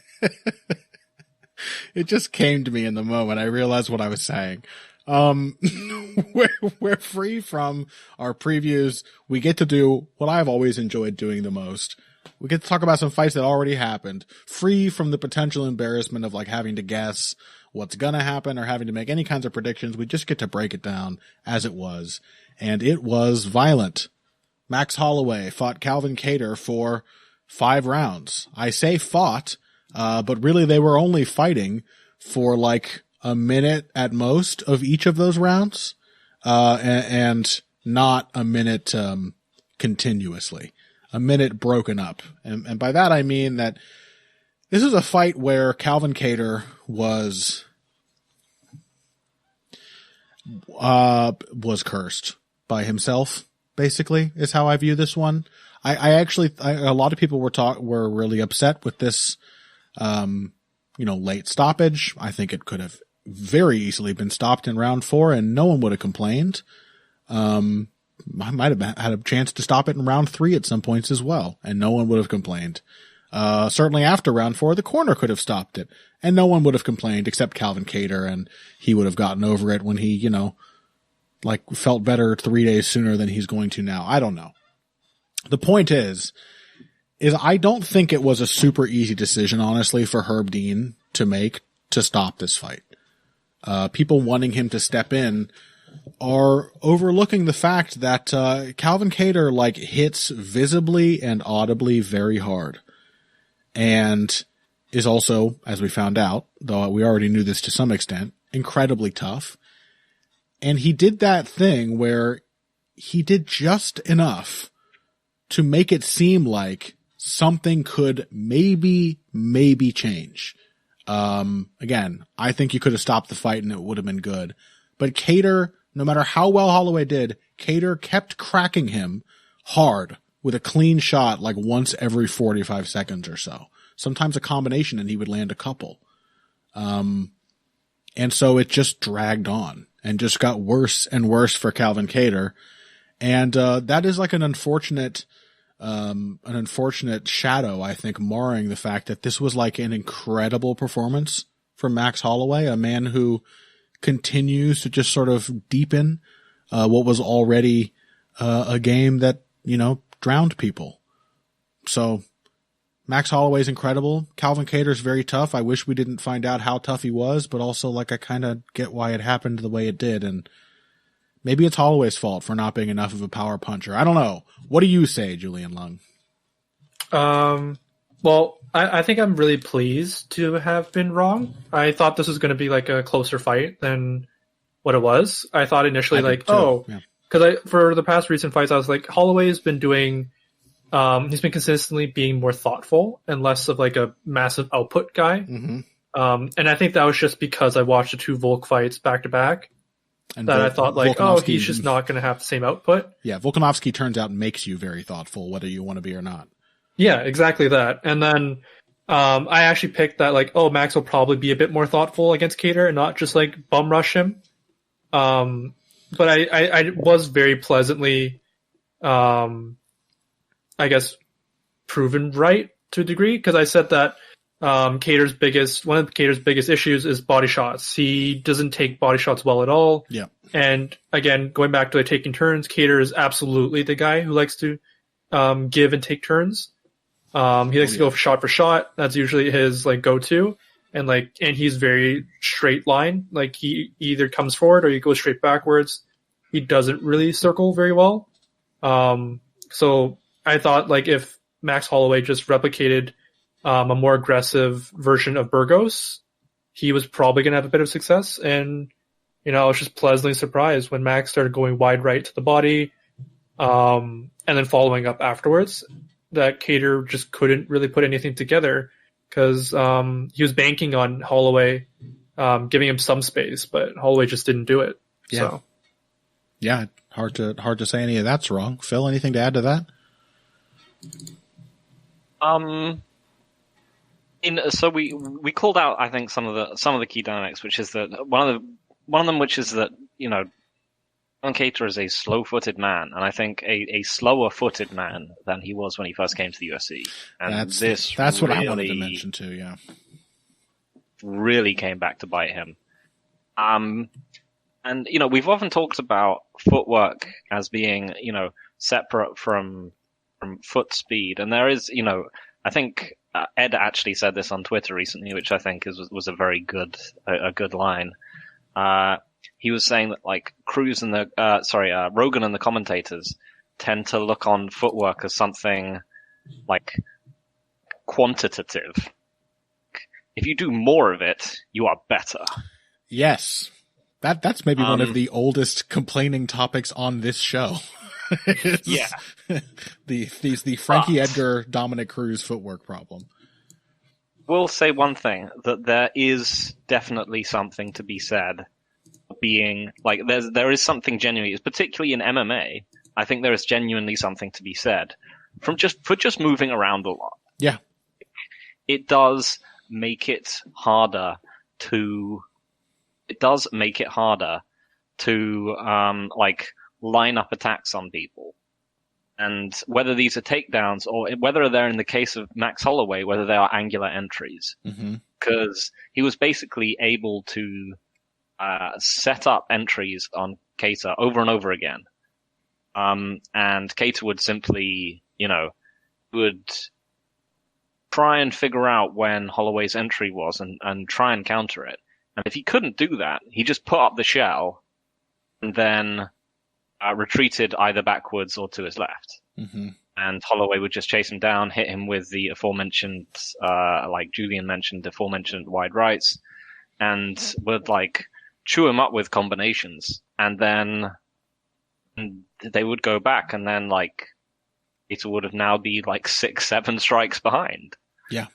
It just came to me in the moment. I realized what I was saying. We're free from our previews. We get to do what I've always enjoyed doing the most. We get to talk about some fights that already happened, free from the potential embarrassment of like having to guess what's gonna happen or having to make any kinds of predictions. We just get to break it down as it was. And it was violent. Max Holloway fought Calvin Kattar for 5 rounds. I say fought, but really they were only fighting for like a minute at most of each of those rounds, and not a minute, continuously. A minute broken up. And by that I mean that this is a fight where Calvin Kattar was cursed by himself, basically, is how I view this one. I actually, a lot of people were really upset with this, late stoppage. I think it could have very easily been stopped in round 4 and no one would have complained. I might have had a chance to stop it in round 3 at some points as well, and no one would have complained. Certainly after round 4, the corner could have stopped it, and no one would have complained except Calvin Kattar, and he would have gotten over it when he, felt better 3 days sooner than he's going to now. I don't know. The point is I don't think it was a super easy decision, honestly, for Herb Dean to make to stop this fight. People wanting him to step in are overlooking the fact that Calvin Kattar hits visibly and audibly very hard, and is also, as we found out, though we already knew this to some extent, incredibly tough. And he did that thing where he did just enough to make it seem like something could maybe change. Again, I think you could have stopped the fight and it would have been good. But Kattar, no matter how well Holloway did, Kattar kept cracking him hard with a clean shot once every 45 seconds or so. Sometimes a combination and he would land a couple. And so it just dragged on and just got worse and worse for Calvin Kattar. And that is an unfortunate shadow, I think, marring the fact that this was an incredible performance from Max Holloway, a man who continues to just sort of deepen what was already a game that, drowned people. So Max Holloway's incredible. Calvin Kattar's very tough. I wish we didn't find out how tough he was, but also I kind of get why it happened the way it did. And maybe it's Holloway's fault for not being enough of a power puncher. I don't know. What do you say, Julian Lung? Well, I think I'm really pleased to have been wrong. I thought this was going to be a closer fight than what it was. I thought initially because for the past recent fights, I was Holloway's been doing, he's been consistently being more thoughtful and less of a massive output guy. Mm-hmm. And I think that was just because I watched the 2 Volk fights back to back. And I thought he's just not going to have the same output. Yeah, Volkanovski turns out makes you very thoughtful, whether you want to be or not. Yeah, exactly that. And then I actually picked that Max will probably be a bit more thoughtful against Kattar and not just bum rush him. But I was very pleasantly, I guess, proven right to a degree, because I said that one of Kattar's biggest issues is body shots. He doesn't take body shots well at all. Yeah. And again, going back to taking turns, Kattar is absolutely the guy who likes to give and take turns. He likes to go shot for shot. That's usually his go-to. And he's very straight line. He either comes forward or he goes straight backwards. He doesn't really circle very well. So I thought if Max Holloway just replicated a more aggressive version of Burgos, he was probably going to have a bit of success. And, I was just pleasantly surprised when Max started going wide right to the body, and then following up afterwards, that Kattar just couldn't really put anything together because he was banking on Holloway giving him some space, but Holloway just didn't do it. Yeah. So. Yeah, hard to say any of that's wrong. Phil, anything to add to that? So we called out, I think, some of the key dynamics, which is that one of them, which is that Kattar is a slow-footed man, and I think a slower-footed man than he was when he first came to the UFC. And that's what I wanted to mention too. Yeah, really came back to bite him. And we've often talked about footwork as being separate from foot speed, and there is I think Ed actually said this on Twitter recently, which I think was a very good line. He was saying that like Rogan and the commentators tend to look on footwork as something like quantitative. If you do more of it, you are better. Yes. That's maybe one of the oldest complaining topics on this show. Yeah. the Frankie Edgar, Dominic Cruz footwork problem. We'll say one thing, that there is definitely something to be said. Being like, there is something genuinely, particularly in MMA, I think there is genuinely something to be said for just moving around a lot. Yeah. It does make it harder to line up attacks on people. And whether these are takedowns or whether they're, in the case of Max Holloway, whether they are angular entries. Because he was basically able to set up entries on Kattar over and over again. And Kattar would simply, would try and figure out when Holloway's entry was and try and counter it. And if he couldn't do that, he just put up the shell and then retreated either backwards or to his left. And Holloway would just chase him down, hit him with the aforementioned, like Julian mentioned, the aforementioned wide rights, and would like chew him up with combinations. And then they would go back, and then like it would have now be like 6-7 strikes behind. Yeah.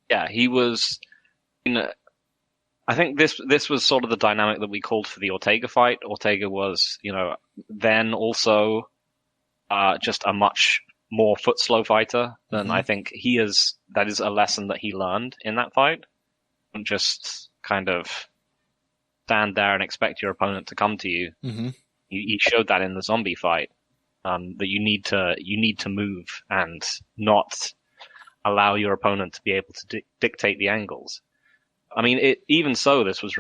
Yeah, he was. I think this was sort of the dynamic that we called for the Ortega fight. Ortega was, then also just a much more foot slow fighter than I think he is. That is a lesson that he learned in that fight. And just kind of stand there and expect your opponent to come to you. He showed that in the zombie fight, that you need to move and not allow your opponent to be able to dictate the angles. I mean, even so, this was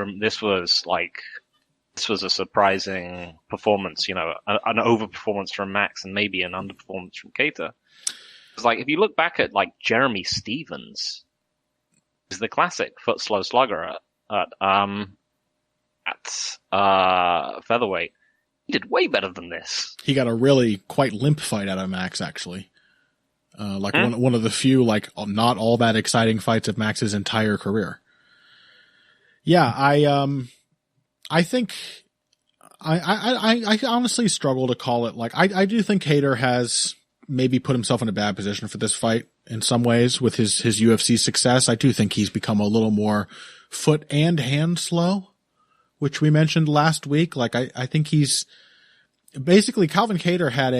a surprising performance, an overperformance from Max and maybe an underperformance from Kattar. It's like, if you look back at like Jeremy Stevens, is the classic foot slow slugger at featherweight. He did way better than this. He got a really quite limp fight out of Max, actually. One of the few, like, not all that exciting fights of Max's entire career. Yeah, I think I honestly struggle to call it. Like, I do think Kattar has maybe put himself in a bad position for this fight in some ways with his UFC success. I do think he's become a little more foot and hand slow, which we mentioned last week. Like, I think he's basically, Calvin Kattar had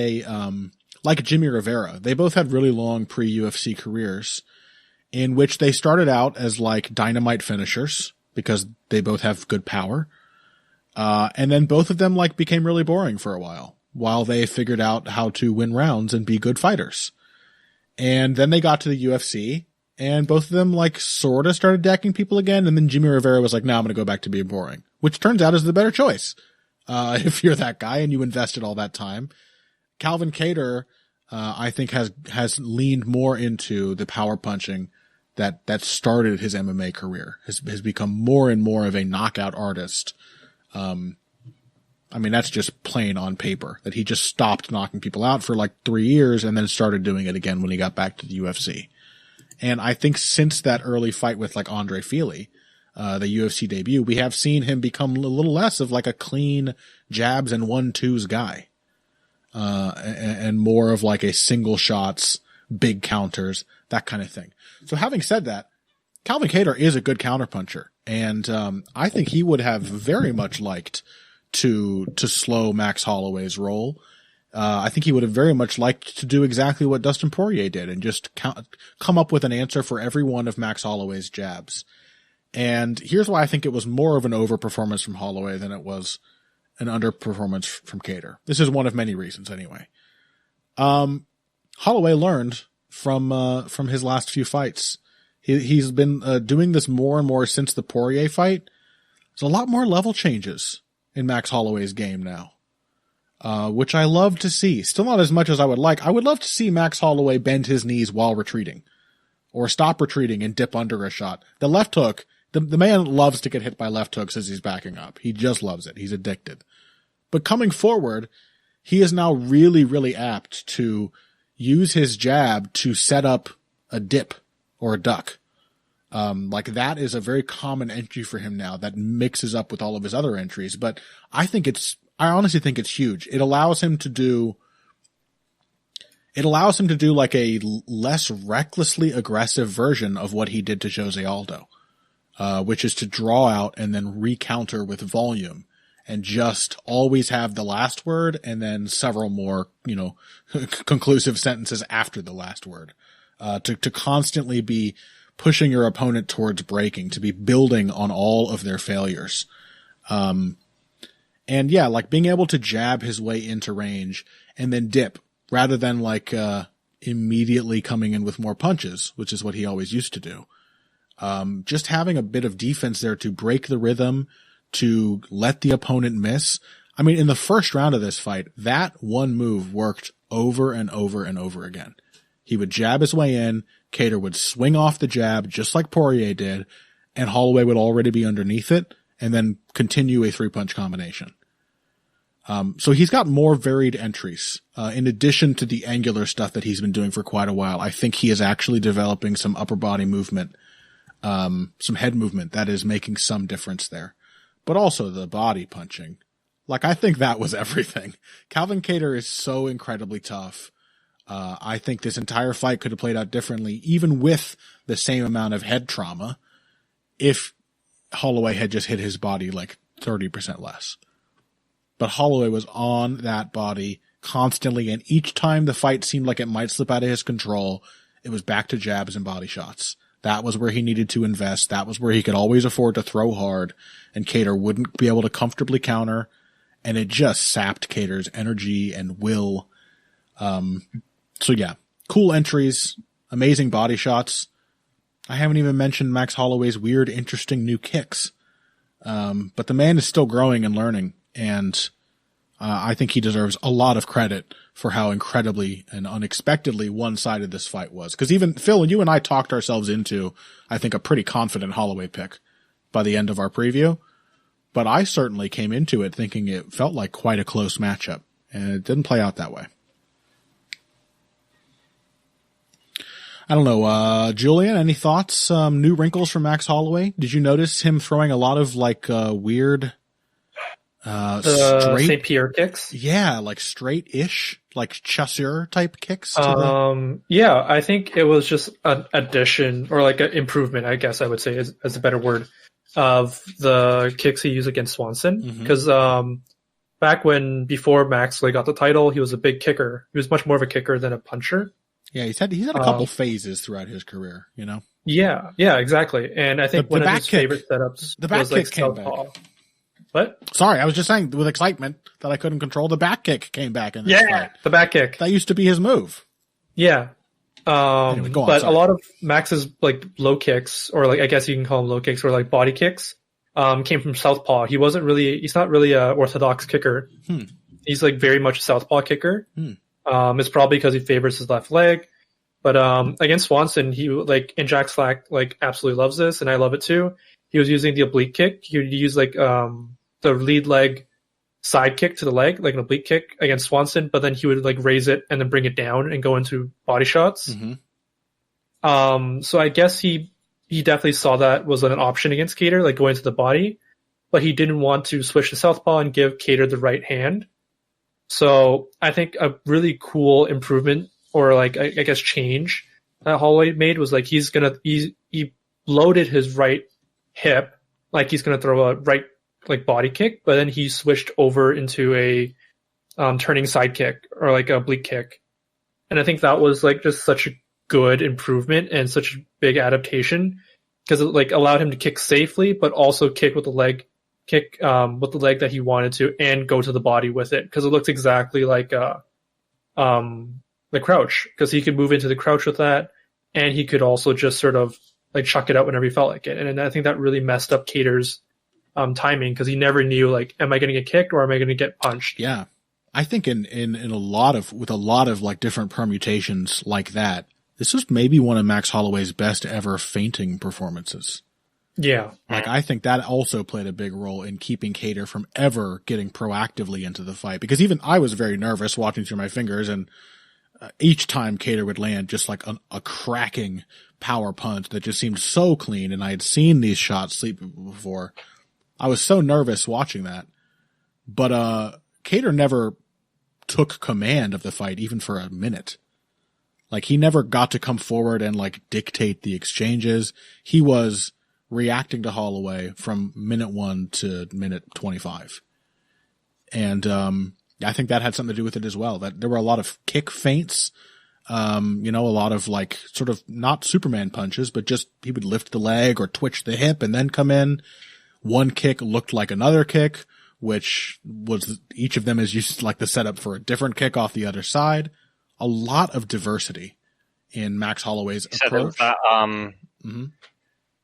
like Jimmy Rivera. They both had really long pre-UFC careers in which they started out as like dynamite finishers because they both have good power. And then both of them like became really boring for a while they figured out how to win rounds and be good fighters. And then they got to the UFC and both of them like sort of started decking people again. And then Jimmy Rivera was like, no, I'm going to go back to being boring, which turns out is the better choice. If you're that guy and you invested all that time. Calvin Kattar, I think has leaned more into the power punching that started his MMA career, has become more and more of a knockout artist. I mean, that's just plain on paper that he just stopped knocking people out for like 3 years and then started doing it again when he got back to the UFC. And I think since that early fight with like Andre Fili, the UFC debut, we have seen him become a little less of like a clean jabs and 1-2s guy. And more of like a single shots, big counters, that kind of thing. So having said that, Calvin Kattar is a good counterpuncher. And, I think he would have very much liked to slow Max Holloway's roll. I think he would have very much liked to do exactly what Dustin Poirier did and just come up with an answer for every one of Max Holloway's jabs. And here's why I think it was more of an overperformance from Holloway than it was an underperformance from Kattar. This is one of many reasons anyway. Holloway learned from his last few fights. He's been doing this more and more since the Poirier fight. There's a lot more level changes in Max Holloway's game now. Which I love to see. Still not as much as I would like. I would love to see Max Holloway bend his knees while retreating. Or stop retreating and dip under a shot. The left hook, the man loves to get hit by left hooks as he's backing up. He just loves it. He's addicted. But coming forward, he is now really, really apt to use his jab to set up a dip or a duck. Like that is a very common entry for him now that mixes up with all of his other entries. But I honestly think it's huge. It allows him to do like a less recklessly aggressive version of what he did to Jose Aldo, which is to draw out and then recounter with volume and just always have the last word and then several more, conclusive sentences after the last word, to constantly be pushing your opponent towards breaking, to be building on all of their failures. And yeah, like being able to jab his way into range and then dip rather than like, immediately coming in with more punches, which is what he always used to do. Just having a bit of defense there to break the rhythm, to let the opponent miss. I mean, in the first round of this fight, that one move worked over and over and over again. He would jab his way in, Kattar would swing off the jab just like Poirier did, and Holloway would already be underneath it, and then continue a 3-punch combination. So he's got more varied entries. In addition to the angular stuff that he's been doing for quite a while, I think he is actually developing some upper body movement, some head movement that is making some difference there. But also the body punching. Like, I think that was everything. Calvin Kattar is so incredibly tough. I think this entire fight could have played out differently, even with the same amount of head trauma, if Holloway had just hit his body like 30% less. But Holloway was on that body constantly, and each time the fight seemed like it might slip out of his control, it was back to jabs and body shots. That was where he needed to invest. That was where he could always afford to throw hard, and Kattar wouldn't be able to comfortably counter, and it just sapped Kattar's energy and will. So yeah, cool entries, amazing body shots. I haven't even mentioned Max Holloway's weird, interesting new kicks. But the man is still growing and learning, and I think he deserves a lot of credit for how incredibly and unexpectedly one-sided this fight was. Because even Phil, you and I talked ourselves into, I think, a pretty confident Holloway pick by the end of our preview. But I certainly came into it thinking it felt like quite a close matchup, and it didn't play out that way. I don't know, Julian, any thoughts? New wrinkles from Max Holloway? Did you notice him throwing a lot of like weird straight St. Pierre kicks? Yeah, like straight-ish, like chasseur type kicks. Yeah, I think it was just an addition or like an improvement, I guess I would say is a better word, of the kicks he used against Swanson. Because back before Max got the title, he was a big kicker. He was much more of a kicker than a puncher. Yeah, he's had a couple phases throughout his career, you know? Yeah, exactly. And I think one of his favorite setups was like southpaw. What? Sorry, I was just saying with excitement that I couldn't control. The back kick came back in this fight. The back kick. That used to be his move. Yeah. Anyway, go on, but a lot of Max's like low kicks, or like I guess you can call them low kicks, or like body kicks, came from southpaw. He's not really a orthodox kicker. He's like very much a southpaw kicker. It's probably because he favors his left leg. But against Swanson, he and Jack Slack absolutely loves this, and I love it too. He was using the oblique kick. He would use the lead leg side kick to the leg, like an oblique kick against Swanson, but then he would raise it and then bring it down and go into body shots. So I guess he definitely saw that was an option against Kattar, going to the body, but he didn't want to switch to southpaw and give Kattar the right hand. So I think a really cool improvement, or I guess change that Holloway made was he loaded his right hip, he's gonna throw a right body kick, but then he switched over into a turning side kick or like a oblique kick. And I think that was like just such a good improvement and such a big adaptation because it like allowed him to kick safely, but also kick with the leg that he wanted to and go to the body with it. Cause it looks exactly like, the crouch, because he could move into the crouch with that. And he could also just sort of like chuck it out whenever he felt like it. And I think that really messed up Kattar's timing because he never knew like, am I going to get kicked or am I going to get punched? Yeah. I think with a lot of like different permutations like that, this was maybe one of Max Holloway's best ever feinting performances. Yeah. Like I think that also played a big role in keeping Kattar from ever getting proactively into the fight, because even I was very nervous watching through my fingers, and each time Kattar would land just like a cracking power punch that just seemed so clean, and I had seen these shots sleep before. I was so nervous watching that. But Kattar never took command of the fight even for a minute. Like he never got to come forward and like dictate the exchanges. He was reacting to Holloway from minute 1 to minute 25. And I think that had something to do with it as well. That there were a lot of kick feints, a lot of like sort of not Superman punches, but just he would lift the leg or twitch the hip and then come in. One kick looked like another kick, which was each of them is used like the setup for a different kick off the other side. A lot of diversity in Max Holloway's approach. That,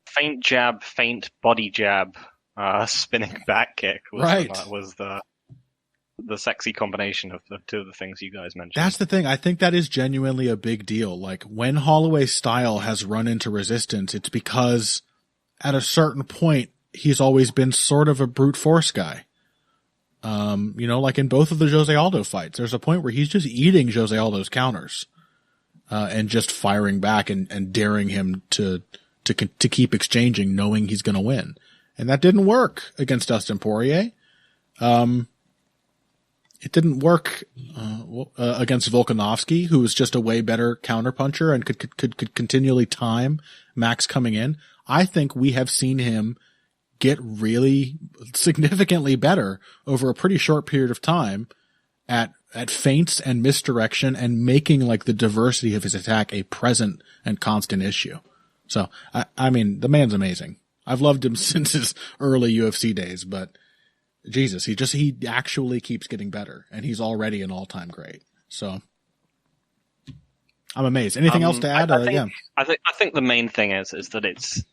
feint jab, feint body jab, spinning back kick was the sexy combination of the two of the things you guys mentioned. That's the thing. I think that is genuinely a big deal. Like when Holloway's style has run into resistance, it's because at a certain point, he's always been sort of a brute force guy. Like in both of the Jose Aldo fights, there's a point where he's just eating Jose Aldo's counters, and just firing back and daring him to keep exchanging, knowing he's going to win. And that didn't work against Dustin Poirier. It didn't work, against Volkanovski, who was just a way better counterpuncher and could continually time Max coming in. I think we have seen him get really significantly better over a pretty short period of time at feints and misdirection and making like the diversity of his attack a present and constant issue. So, I mean, the man's amazing. I've loved him since his early UFC days, but Jesus, he actually keeps getting better, and he's already an all-time great. So I'm amazed. Anything else to add? I think the main thing is that it's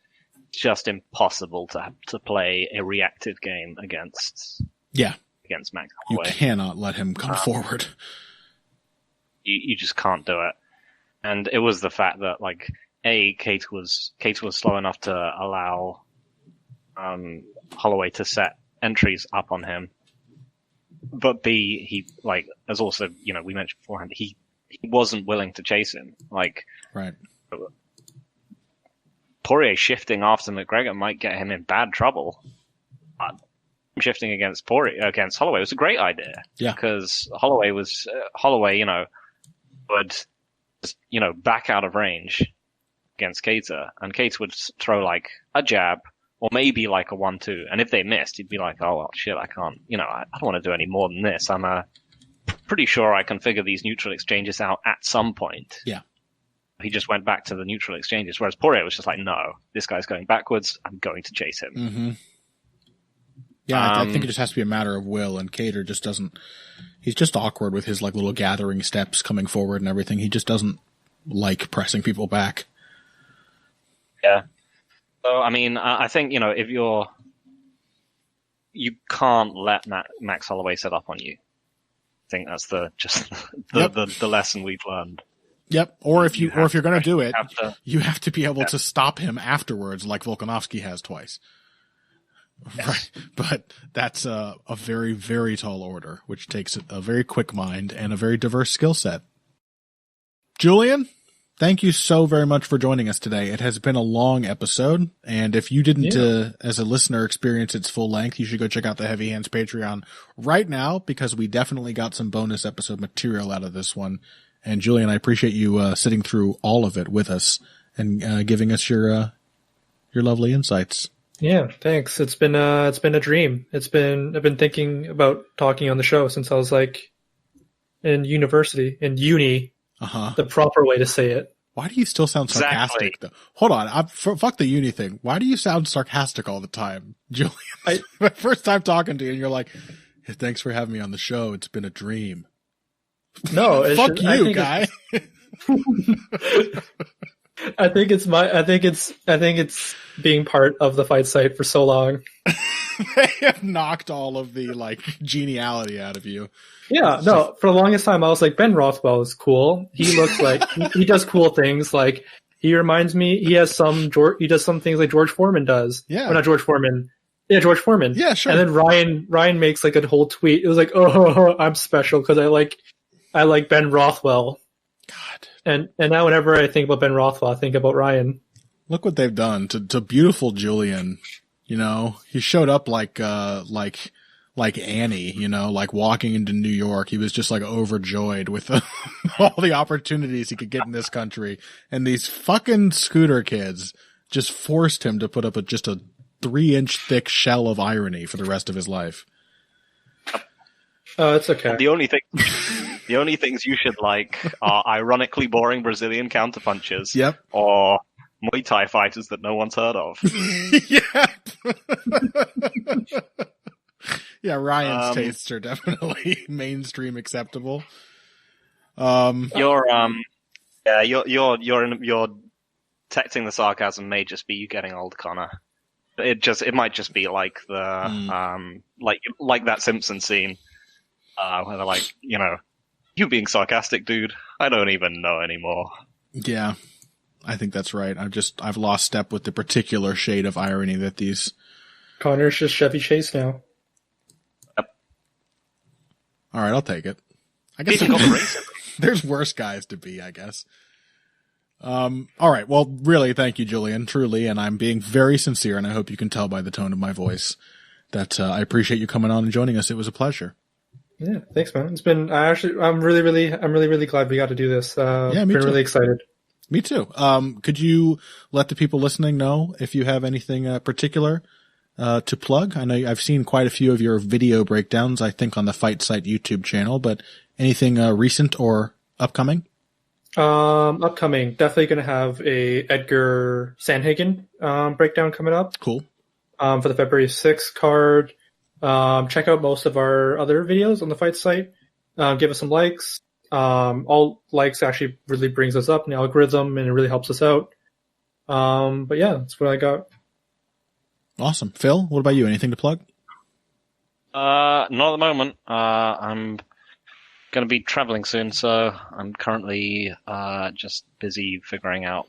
just impossible to play a reactive game against Max Holloway. You cannot let him come forward. You just can't do it. And it was the fact that like Kattar was slow enough to allow Holloway to set entries up on him, but B, he like as also we mentioned beforehand, he wasn't willing to chase him. Like right. Poirier shifting after McGregor might get him in bad trouble. Shifting against Holloway was a great idea. Yeah. Because Holloway, would just, back out of range against Kattar, and Kattar would throw like a jab or maybe like a 1-2. And if they missed, he'd be like, oh, well, shit, I can't, I don't want to do any more than this. I'm pretty sure I can figure these neutral exchanges out at some point. Yeah. He just went back to the neutral exchanges, whereas Poirier was just like, no, this guy's going backwards. I'm going to chase him. Mm-hmm. Yeah, I think it just has to be a matter of will, and Kattar just doesn't. He's just awkward with his like little gathering steps coming forward and everything. He just doesn't like pressing people back. Yeah. So I mean, I think if you can't let Max Holloway set up on you. I think that's the lesson we've learned. Yep. Or if you're going to do it, you have to be able to stop him afterwards, like Volkanovski has twice. Yes. Right. But that's a very, very tall order, which takes a very quick mind and a very diverse skill set. Julian, thank you so very much for joining us today. It has been a long episode, and if you didn't, as a listener, experience its full length, you should go check out the Heavy Hands Patreon right now, because we definitely got some bonus episode material out of this one. And Julian, I appreciate you sitting through all of it with us and giving us your lovely insights. Yeah, thanks. It's been a dream. I've been thinking about talking on the show since I was like university, in uni, the proper way to say it. Why do you still sound sarcastic, though? Hold on. Fuck the uni thing. Why do you sound sarcastic all the time, Julian? My first time talking to you, and you're like, hey, thanks for having me on the show. It's been a dream. No, it's fuck you, guy. I think it's being part of the fight site for so long. They have knocked all of the geniality out of you. Yeah, no. For the longest time, I was like, Ben Rothwell is cool. He looks like he does cool things. Like he reminds me, he does some things like George Foreman does. Yeah, or not George Foreman. Yeah, George Foreman. Yeah, sure. And then Ryan makes like a whole tweet. It was like, oh, I'm special because I like Ben Rothwell. God. And now whenever I think about Ben Rothwell, I think about Ryan. Look what they've done to beautiful Julian. You know, he showed up like Annie, you know, like walking into New York. He was just overjoyed with all the opportunities he could get in this country. And these fucking scooter kids just forced him to put up just a 3-inch thick shell of irony for the rest of his life. Oh, it's okay. The only things you should like are ironically boring Brazilian counterpunchers. Yep. Or Muay Thai fighters that no one's heard of. Yeah. Yeah, Ryan's tastes are definitely mainstream acceptable. You're detecting the sarcasm may just be you getting old, Connor. It might just be like the like that Simpsons scene where they're like, you know, you being sarcastic, dude. I don't even know anymore. Yeah, I think that's right. I've lost step with the particular shade of irony that these. Connor's just Chevy Chase now. Yep. All right, I'll take it. I guess there's worse guys to be, I guess. All right. Well, really, thank you, Julian, truly. And I'm being very sincere, and I hope you can tell by the tone of my voice that I appreciate you coming on and joining us. It was a pleasure. Yeah, thanks, man. It's been, I'm really glad we got to do this. Yeah, me too. Really excited. Me too. Could you let the people listening know if you have anything particular to plug? I know I've seen quite a few of your video breakdowns, I think, on the Fight Site YouTube channel, but anything recent or upcoming? Upcoming. Definitely going to have a Edgar Sandhagen breakdown coming up. Cool. For the February 6th card. Check out most of our other videos on the Fight Site. Give us some likes. All likes actually really brings us up in the algorithm, and it really helps us out. But yeah, that's what I got. Awesome. Phil, what about you? Anything to plug? Not at the moment. I'm going to be traveling soon, so I'm currently just busy figuring out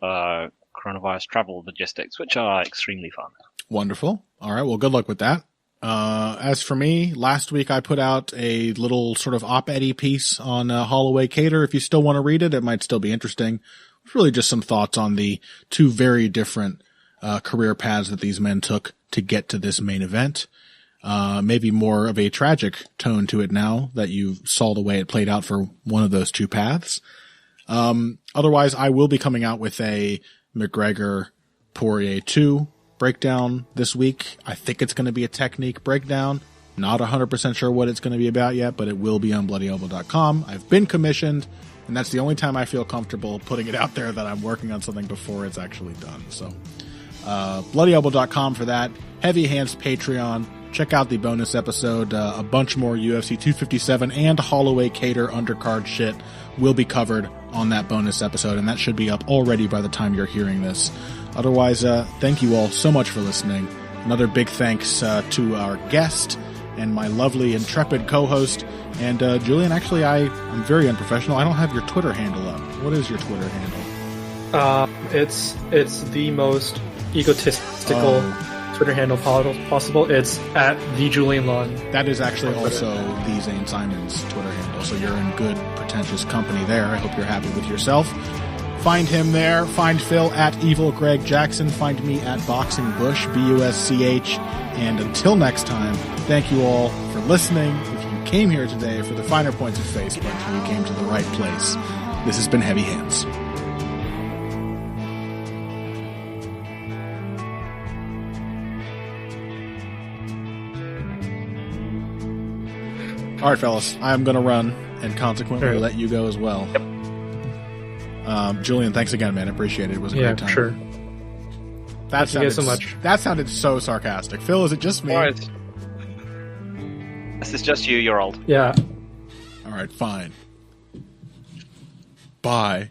coronavirus travel logistics, which are extremely fun. Wonderful. All right. Well, good luck with that. As for me, last week I put out a little sort of op-ed piece on Holloway, Kattar. If you still want to read it, it might still be interesting. It's really just some thoughts on the two very different career paths that these men took to get to this main event. Maybe more of a tragic tone to it now that you saw the way it played out for one of those two paths. Otherwise, I will be coming out with a McGregor Poirier 2 breakdown this week. I think it's going to be a technique breakdown. Not 100% sure what it's going to be about yet, but it will be on bloodyelbow.com. I've been commissioned, and that's the only time I feel comfortable putting it out there that I'm working on something before it's actually done. So, bloodyelbow.com for that. Heavy Hands Patreon. Check out the bonus episode. A bunch more UFC 257 and Holloway Kattar undercard shit will be covered on that bonus episode, and that should be up already by the time you're hearing this. Otherwise, thank you all so much for listening. Another big thanks to our guest and my lovely, intrepid co-host. And Julian, actually, I'm very unprofessional. I don't have your Twitter handle up. What is your Twitter handle? It's the most egotistical Twitter handle possible. It's at the Julian Lawn. That is actually also the Zane Simon's Twitter handle. So you're in good, pretentious company there. I hope you're happy with yourself. Find him there. Find Phil at Evil Greg Jackson. Find me at Boxing Bush, BUSCH. And until next time, thank you all for listening. If you came here today for the finer points of Facebook, you came to the right place. This has been Heavy Hands. All right, fellas, I'm going to run. and consequently let you go as well. Yep. Julian, thanks again, man. I appreciate it. It was a great time. Sure. Thank you guys so much. That sounded so sarcastic. Phil, is it just me? All right. This is just you. You're old. Yeah. All right, fine. Bye.